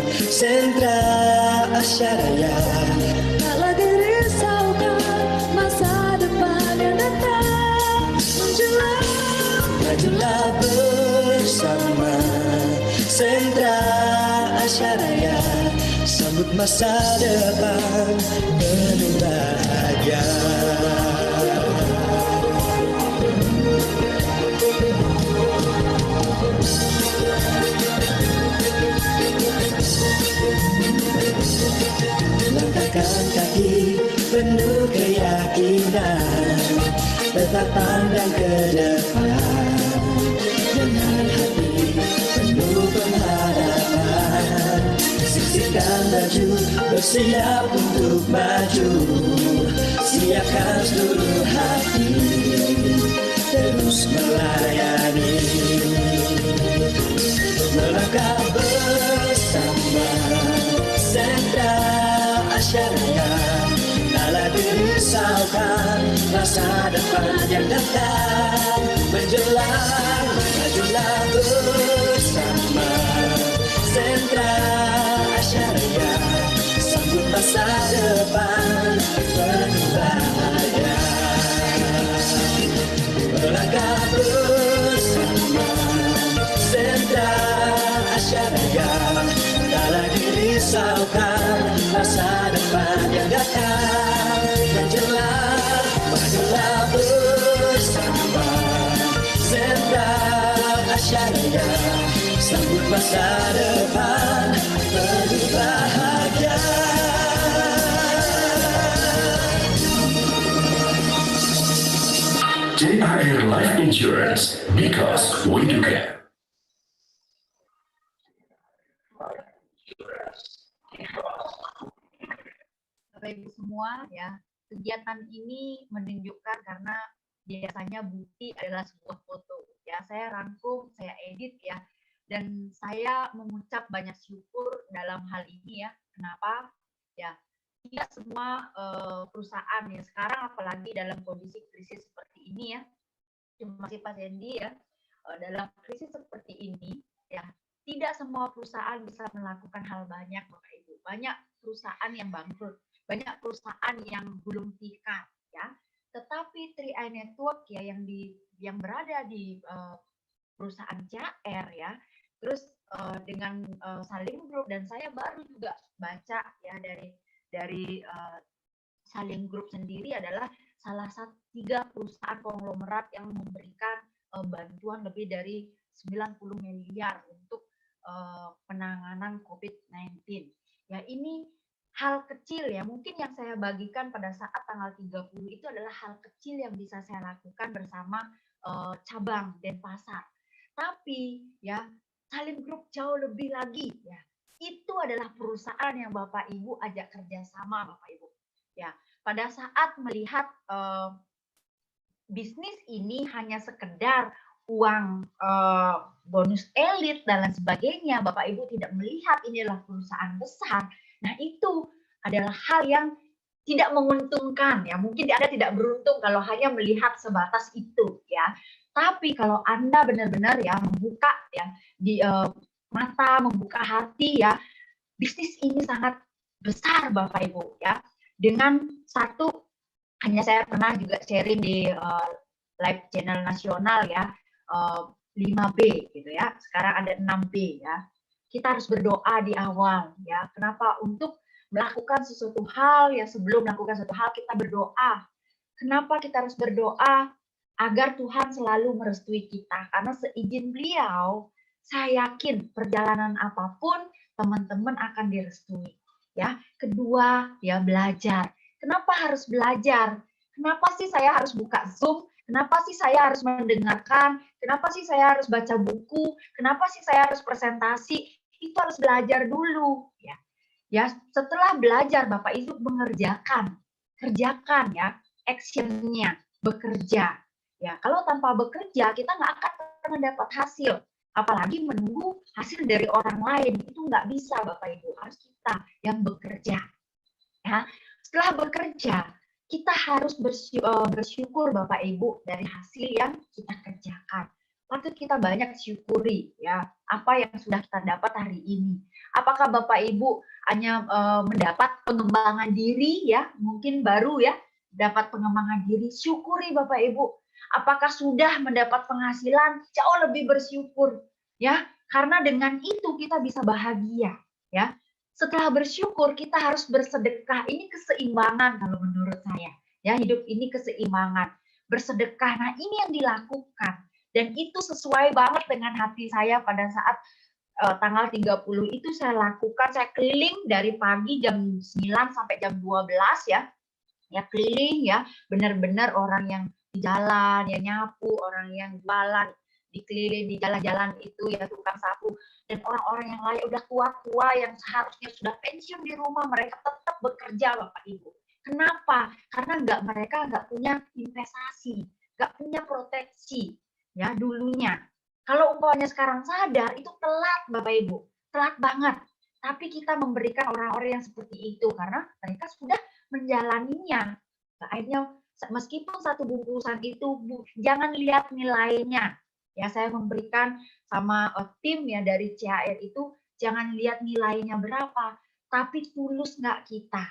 sentra Asyaraya. Tak lagi risaukan masa depan yang datang. Majulah bersama sentra Asyaraya, sambut masa depan penuh bahagia. Langkahkan kaki penuh keyakinan, tetap pandang ke depan dengan hati penuh pengharapan. Sisihkan baju, bersiap untuk maju, siapkan seluruh hati, terus melayani. Melangkah bersama sentra Asyaraya, tak lagi risaukan masa depan yang datang menjelang. Majulah bersama sentra Asyaraya, sambut masa depan penuh bahagia. Melangkah bersama sentra Asyaraya, tak lagi risaukan masa depan yang datang menjelang. Majulah bersama sentra Asyaraya, sambut masa depan penuh bahagia. JAR Life Insurance, because we do care. Bapak Ibu semua ya, kegiatan ini menunjukkan karena biasanya bukti adalah sebuah foto. Ya, saya rangkum, saya edit ya, dan saya mengucap banyak syukur dalam hal ini ya. Kenapa? Ya, tidak semua perusahaan ya sekarang, apalagi dalam kondisi krisis seperti ini ya, terima kasih Pak Sandy ya, dalam krisis seperti ini ya, tidak semua perusahaan bisa melakukan hal banyak Bapak Ibu. Banyak perusahaan yang bangkrut, banyak perusahaan yang gulung tikar ya. Tetapi 3i Network ya yang berada di perusahaan JAR ya, terus dengan Saling Group, dan saya baru juga baca ya dari Saling Group sendiri adalah salah satu 3 perusahaan konglomerat yang memberikan bantuan lebih dari 90 miliar untuk penanganan COVID-19. Ya, ini hal kecil ya, mungkin yang saya bagikan pada saat tanggal 30 itu adalah hal kecil yang bisa saya lakukan bersama cabang Denpasar. Tapi ya, Saling Group jauh lebih lagi ya. Itu adalah perusahaan yang Bapak Ibu ajak kerjasama Bapak Ibu. Ya, pada saat melihat bisnis ini hanya sekedar uang bonus elit dan lain sebagainya, Bapak Ibu tidak melihat ini adalah perusahaan besar. Nah, itu adalah hal yang tidak menguntungkan ya. Mungkin Anda tidak beruntung kalau hanya melihat sebatas itu ya. Tapi kalau Anda benar-benar ya membuka ya di mata, membuka hati ya, bisnis ini sangat besar Bapak Ibu ya. Dengan satu, hanya saya pernah juga sharing di live channel nasional ya, 5B gitu ya. Sekarang ada 6B ya. Kita harus berdoa di awal ya. Kenapa? Untuk melakukan sesuatu hal ya, sebelum melakukan sesuatu hal kita berdoa. Kenapa kita harus berdoa? Agar Tuhan selalu merestui kita. Karena seizin Beliau, saya yakin perjalanan apapun teman-teman akan direstui. Ya, kedua ya belajar. Kenapa harus belajar? Kenapa sih saya harus buka Zoom? Kenapa sih saya harus mendengarkan? Kenapa sih saya harus baca buku? Kenapa sih saya harus presentasi? Itu harus belajar dulu ya. Ya, setelah belajar Bapak Ibu mengerjakan. Kerjakan ya, actionnya, bekerja. Ya, kalau tanpa bekerja kita nggak akan pernah dapat hasil. Apalagi menunggu hasil dari orang lain, itu nggak bisa Bapak Ibu. Harus kita yang bekerja. Ya, setelah bekerja, kita harus bersyukur Bapak Ibu dari hasil yang kita kerjakan. Patut kita banyak syukuri ya apa yang sudah kita dapat hari ini. Apakah Bapak Ibu hanya mendapat pengembangan diri ya, mungkin baru ya, dapat pengembangan diri, syukuri Bapak Ibu. Apakah sudah mendapat penghasilan, jauh lebih bersyukur ya, karena dengan itu kita bisa bahagia ya. Setelah bersyukur kita harus bersedekah. Ini keseimbangan kalau menurut saya. Ya, hidup ini keseimbangan. Bersedekah. Nah, ini yang dilakukan dan itu sesuai banget dengan hati saya pada saat tanggal 30 itu saya lakukan. Saya keliling dari pagi jam 9 sampai jam 12 ya. Ya keliling ya, benar-benar orang yang di jalan, ya nyapu, orang yang jualan, dikeliling di jalan-jalan itu ya tukang sapu, dan orang-orang yang lain udah tua-tua yang seharusnya sudah pensiun di rumah, mereka tetap bekerja Bapak Ibu. Kenapa? Karena mereka nggak punya investasi, nggak punya proteksi ya dulunya. Kalau umpamanya sekarang sadar itu telat Bapak Ibu, telat banget. Tapi kita memberikan orang-orang yang seperti itu karena mereka sudah menjalaninya. Akhirnya meskipun satu bungkusan itu jangan lihat nilainya. Ya, saya memberikan sama tim ya dari CHR itu jangan lihat nilainya berapa, tapi tulus nggak kita,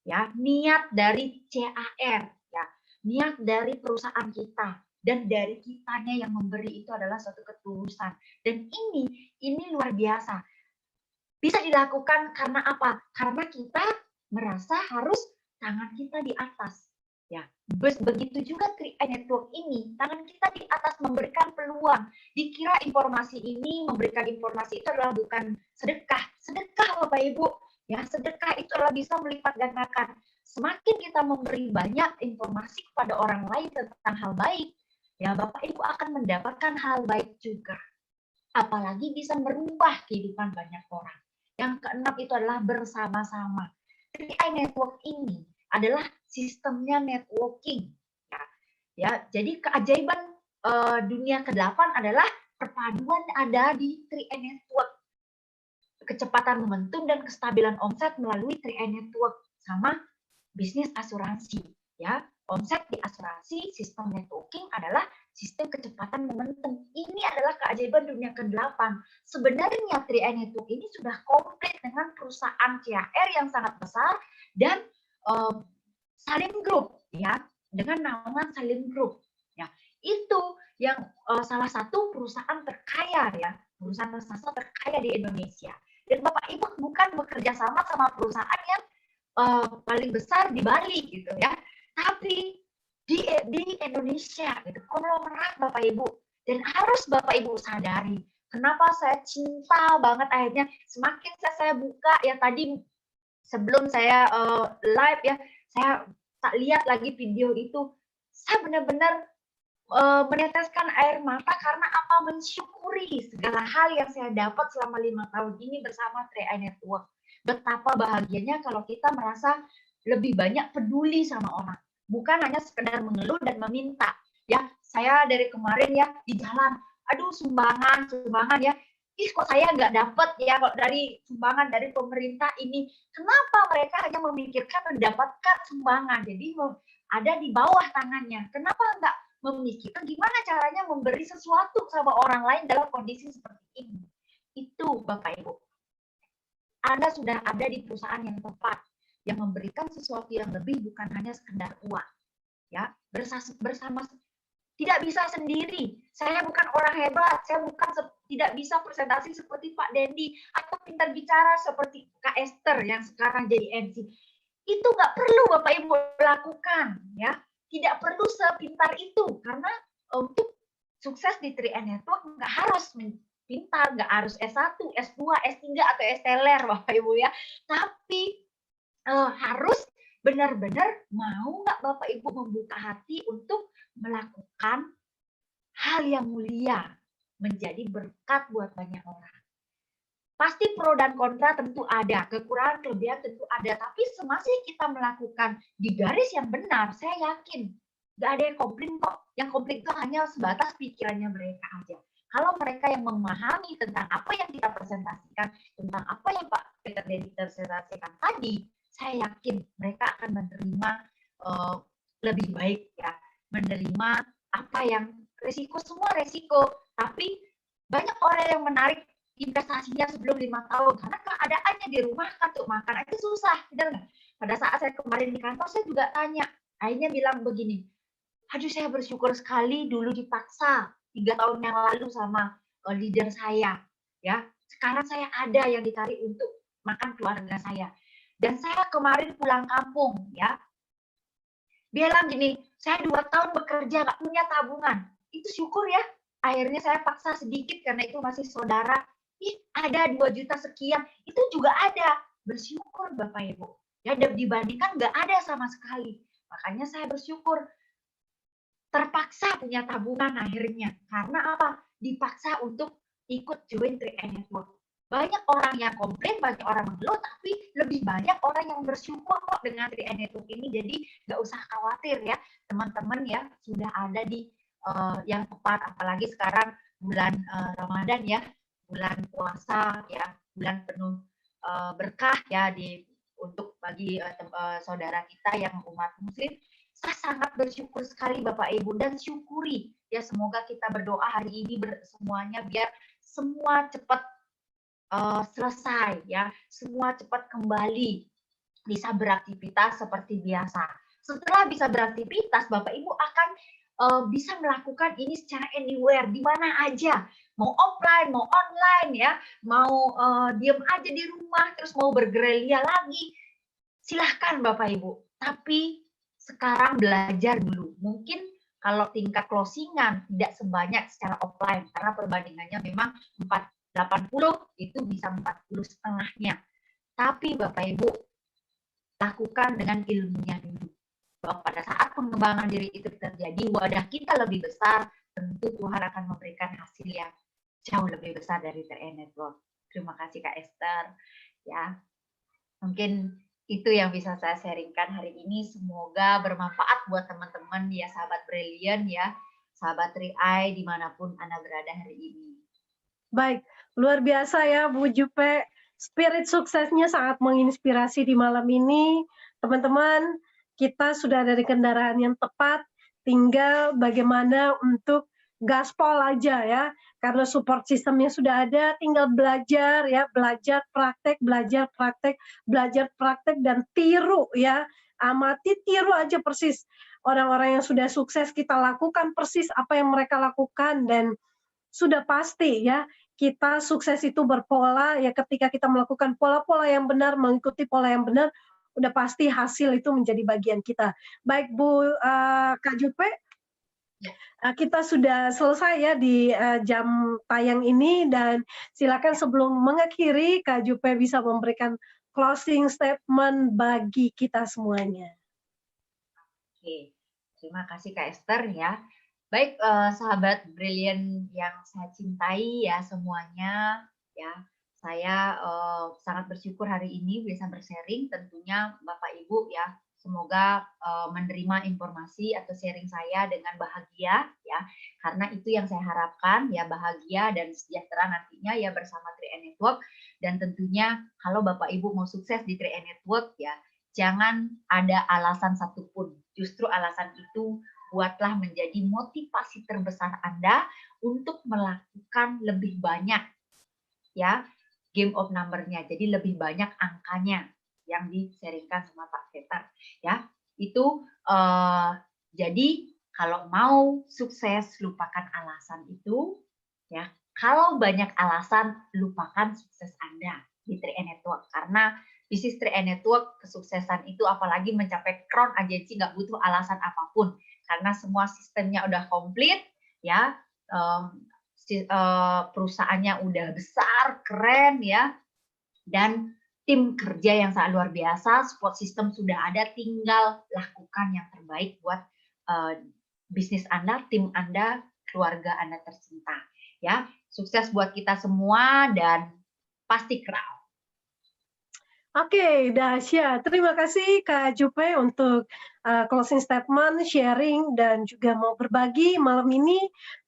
ya niat dari CHR, ya niat dari perusahaan kita dan dari kitanya yang memberi itu adalah suatu ketulusan dan ini luar biasa. Bisa dilakukan karena apa? Karena kita merasa harus tangan kita di atas. Ya, begitu juga 3i Network ini, tangan kita di atas memberikan peluang. Dikira informasi ini, memberikan informasi itu adalah bukan sedekah. Sedekah Bapak Ibu, ya sedekah itu adalah bisa melipat gandakan. Semakin kita memberi banyak informasi kepada orang lain tentang hal baik, ya Bapak Ibu akan mendapatkan hal baik juga. Apalagi bisa merubah kehidupan banyak orang. Yang keenam itu adalah bersama-sama. 3i Network ini adalah sistemnya networking. Ya, jadi keajaiban dunia ke-8 adalah perpaduan ada di 3i Network. Kecepatan momentum dan kestabilan omset melalui 3i Network sama bisnis asuransi. Ya, omset di asuransi, sistem networking adalah sistem kecepatan momentum. Ini adalah keajaiban dunia ke-8. Sebenarnya 3i Network ini sudah komplit dengan perusahaan CHR yang sangat besar dan Salim Group ya, dengan nama Salim Group ya. Itu yang salah satu perusahaan terkaya ya, perusahaan raksasa terkaya di Indonesia. Dan Bapak Ibu bukan bekerja sama perusahaan yang paling besar di Bali gitu ya, tapi di Indonesia gitu, konglomerat Bapak Ibu. Dan harus Bapak Ibu sadari, kenapa saya cinta banget akhirnya semakin saya buka ya tadi sebelum saya live ya, saya tak lihat lagi video itu, saya benar-benar meneteskan air mata karena apa? Mensyukuri segala hal yang saya dapat selama 5 tahun ini bersama 3i Network. Betapa bahagianya kalau kita merasa lebih banyak peduli sama orang, bukan hanya sekedar mengeluh dan meminta. Ya, saya dari kemarin ya di jalan, aduh sumbangan ya. Ih kok saya nggak dapat ya kok dari sumbangan dari pemerintah ini. Kenapa mereka hanya memikirkan mendapatkan sumbangan? Jadi ada di bawah tangannya. Kenapa nggak memikirkan gimana caranya memberi sesuatu sama orang lain dalam kondisi seperti ini? Itu Bapak Ibu. Anda sudah ada di perusahaan yang tepat, yang memberikan sesuatu yang lebih bukan hanya sekedar uang. Ya, bersama. Tidak bisa sendiri. Saya bukan orang hebat. Saya tidak bisa presentasi seperti Pak Dendi atau pintar bicara seperti Kak Esther yang sekarang jadi MC. Itu nggak perlu Bapak Ibu lakukan, ya. Tidak perlu sepintar itu karena untuk sukses di 3i Network nggak harus pintar, nggak harus S1, S2, S3 atau S-teler Bapak Ibu ya. Tapi harus benar-benar mau nggak Bapak Ibu membuka hati untuk melakukan hal yang mulia, menjadi berkat buat banyak orang. Pasti pro dan kontra tentu ada, kekurangan kelebihan tentu ada, tapi semasa kita melakukan di garis yang benar, saya yakin nggak ada yang komplain kok. Yang komplain itu hanya sebatas pikirannya mereka aja. Kalau mereka yang memahami tentang apa yang kita presentasikan, tentang apa yang Pak Peter Dendi presentasikan tadi, saya yakin mereka akan menerima lebih baik ya, menerima apa yang semua resiko, tapi banyak orang yang menarik investasinya sebelum 5 tahun karena keadaannya di rumah kan untuk makan itu susah, benar nggak? Pada saat saya kemarin di kantor saya juga tanya, akhirnya bilang begini, aduh saya bersyukur sekali dulu dipaksa 3 tahun yang lalu sama leader saya, ya. Sekarang saya ada yang ditarik untuk makan keluarga saya. Dan saya kemarin pulang kampung, ya. Bilang gini, saya 2 tahun bekerja nggak punya tabungan. Itu syukur ya. Akhirnya saya paksa sedikit karena itu masih saudara. Ada 2 juta sekian, itu juga ada. Bersyukur Bapak Ibu. Ya, dibandingkan nggak ada sama sekali. Makanya saya bersyukur. Terpaksa punya tabungan akhirnya. Karena apa? Dipaksa untuk ikut join 3i Network. Banyak orang yang komplain, banyak orang mengeluh, tapi lebih banyak orang yang bersyukur kok dengan 3i Network ini. Jadi nggak usah khawatir ya, teman-teman ya, sudah ada di yang tepat. Apalagi sekarang bulan Ramadan ya, bulan puasa ya, bulan penuh berkah ya untuk bagi saudara kita yang umat Muslim. Saya sangat bersyukur sekali Bapak Ibu, dan syukuri ya, semoga kita berdoa hari ini semuanya biar semua cepat selesai ya, semua cepat kembali bisa beraktivitas seperti biasa. Setelah bisa beraktivitas, Bapak Ibu akan bisa melakukan ini secara anywhere, di mana aja, mau offline, mau online ya, mau diem aja di rumah, terus mau bergerilya lagi, silahkan Bapak Ibu. Tapi sekarang belajar dulu. Mungkin kalau tingkat closingan tidak sebanyak secara offline, karena perbandingannya memang 80 itu bisa 40 setengahnya. Tapi Bapak Ibu, lakukan dengan ilmunya dulu. Bahwa pada saat pengembangan diri itu terjadi, wadah kita lebih besar, tentu Tuhan akan memberikan hasil yang jauh lebih besar dari 3i Network. Terima kasih Kak Esther. Ya, mungkin itu yang bisa saya sharingkan hari ini. Semoga bermanfaat buat teman-teman ya, sahabat Brilliant ya, sahabat 3i dimanapun Anda berada hari ini. Baik, luar biasa ya Bu Jupe. Spirit suksesnya sangat menginspirasi di malam ini. Teman-teman, kita sudah ada di kendaraan yang tepat. Tinggal bagaimana untuk gaspol aja ya. Karena support sistemnya sudah ada, tinggal belajar ya, belajar praktek, dan tiru ya. Amati, tiru aja persis orang-orang yang sudah sukses, kita lakukan persis apa yang mereka lakukan, dan sudah pasti ya, kita sukses itu berpola ya, ketika kita melakukan pola-pola yang benar, mengikuti pola yang benar, udah pasti hasil itu menjadi bagian kita. Baik Bu Kak Jupe, kita sudah selesai ya di jam tayang ini, dan silakan sebelum mengakhiri Kak Jupe bisa memberikan closing statement bagi kita semuanya. Oke, terima kasih Kak Esther ya. Baik, sahabat Brilliant yang saya cintai ya semuanya ya, saya sangat bersyukur hari ini bisa bersharing. Tentunya Bapak Ibu ya, semoga menerima informasi atau sharing saya dengan bahagia ya, karena itu yang saya harapkan ya, bahagia dan sejahtera nantinya ya bersama 3i Network. Dan tentunya kalau Bapak Ibu mau sukses di 3i Network ya, jangan ada alasan satupun, justru alasan itu buatlah menjadi motivasi terbesar Anda untuk melakukan lebih banyak ya, game of number-nya, jadi lebih banyak angkanya yang di-sharingkan sama Pak Peter ya. Itu jadi kalau mau sukses lupakan alasan itu ya. Kalau banyak alasan lupakan sukses Anda di 3i Network, karena bisnis 3i Network kesuksesan itu apalagi mencapai crown agency nggak butuh alasan apapun, karena semua sistemnya udah komplit ya, perusahaannya udah besar, keren ya, dan tim kerja yang sangat luar biasa, support system sudah ada, tinggal lakukan yang terbaik buat bisnis Anda, tim Anda, keluarga Anda tercinta ya. Sukses buat kita semua dan pasti crown. Oke, dahsyat. Terima kasih Kak Jupe untuk closing statement, sharing, dan juga mau berbagi malam ini.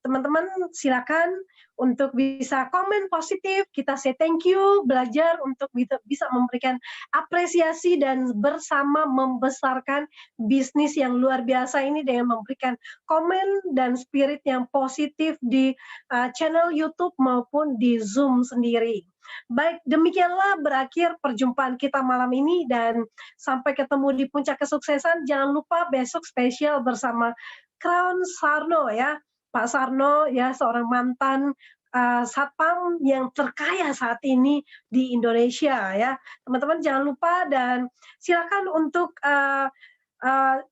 Teman-teman silakan untuk bisa komen positif, kita say thank you, belajar untuk bisa memberikan apresiasi dan bersama membesarkan bisnis yang luar biasa ini dengan memberikan komen dan spirit yang positif di channel YouTube maupun di Zoom sendiri. Baik, demikianlah berakhir perjumpaan kita malam ini dan sampai ketemu di puncak kesuksesan. Jangan lupa besok spesial bersama Crown Sarno ya. Pak Sarno ya seorang mantan satpam yang terkaya saat ini di Indonesia ya. Teman-teman jangan lupa dan silakan untuk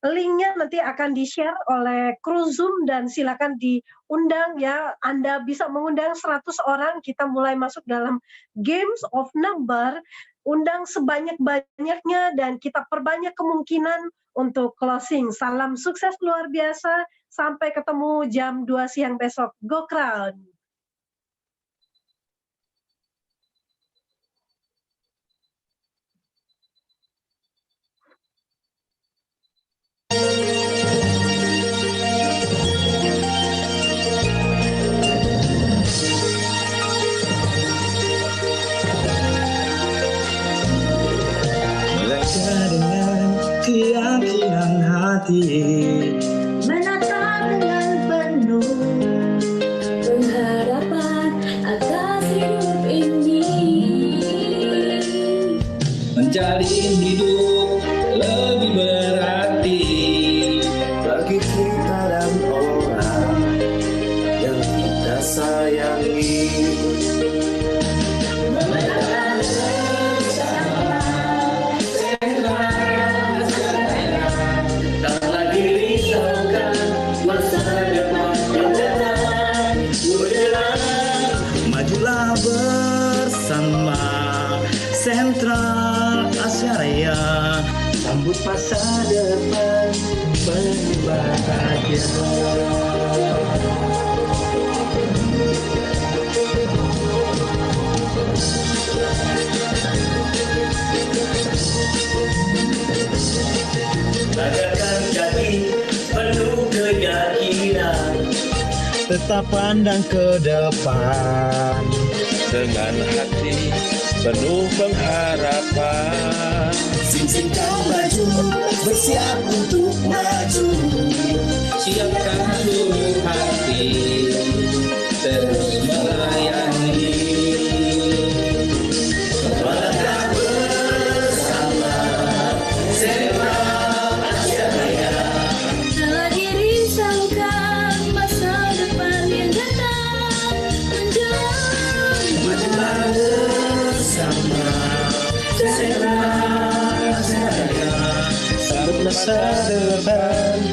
linknya nanti akan di-share oleh kru Zoom dan silakan diundang ya. Anda bisa mengundang 100 orang, kita mulai masuk dalam games of number, undang sebanyak-banyaknya dan kita perbanyak kemungkinan untuk closing. Salam sukses luar biasa, sampai ketemu jam 2 siang besok. Go Crown! Keyakinan hati menatap dengan penuh pengharapan atas hidup ini, menjalin hidup lebih berarti bagi kita dan orang yang kita sayangi. Majulah bersama Sentral Asia Raya, sambut masa depan penuh bahagia. Bagaikan kaki penuh keyakinan, tetap pandang ke depan dengan hati penuh pengharapan. Sing-singkan baju, bersiap untuk maju. Siapkan seluruh hati, terus melayani. Melangkah bersama Sentral Asia Raya. tak lagi risaukan masa depan yang datang menjelang. Majulah bersama Sentral Asia Raya, sambut masa depan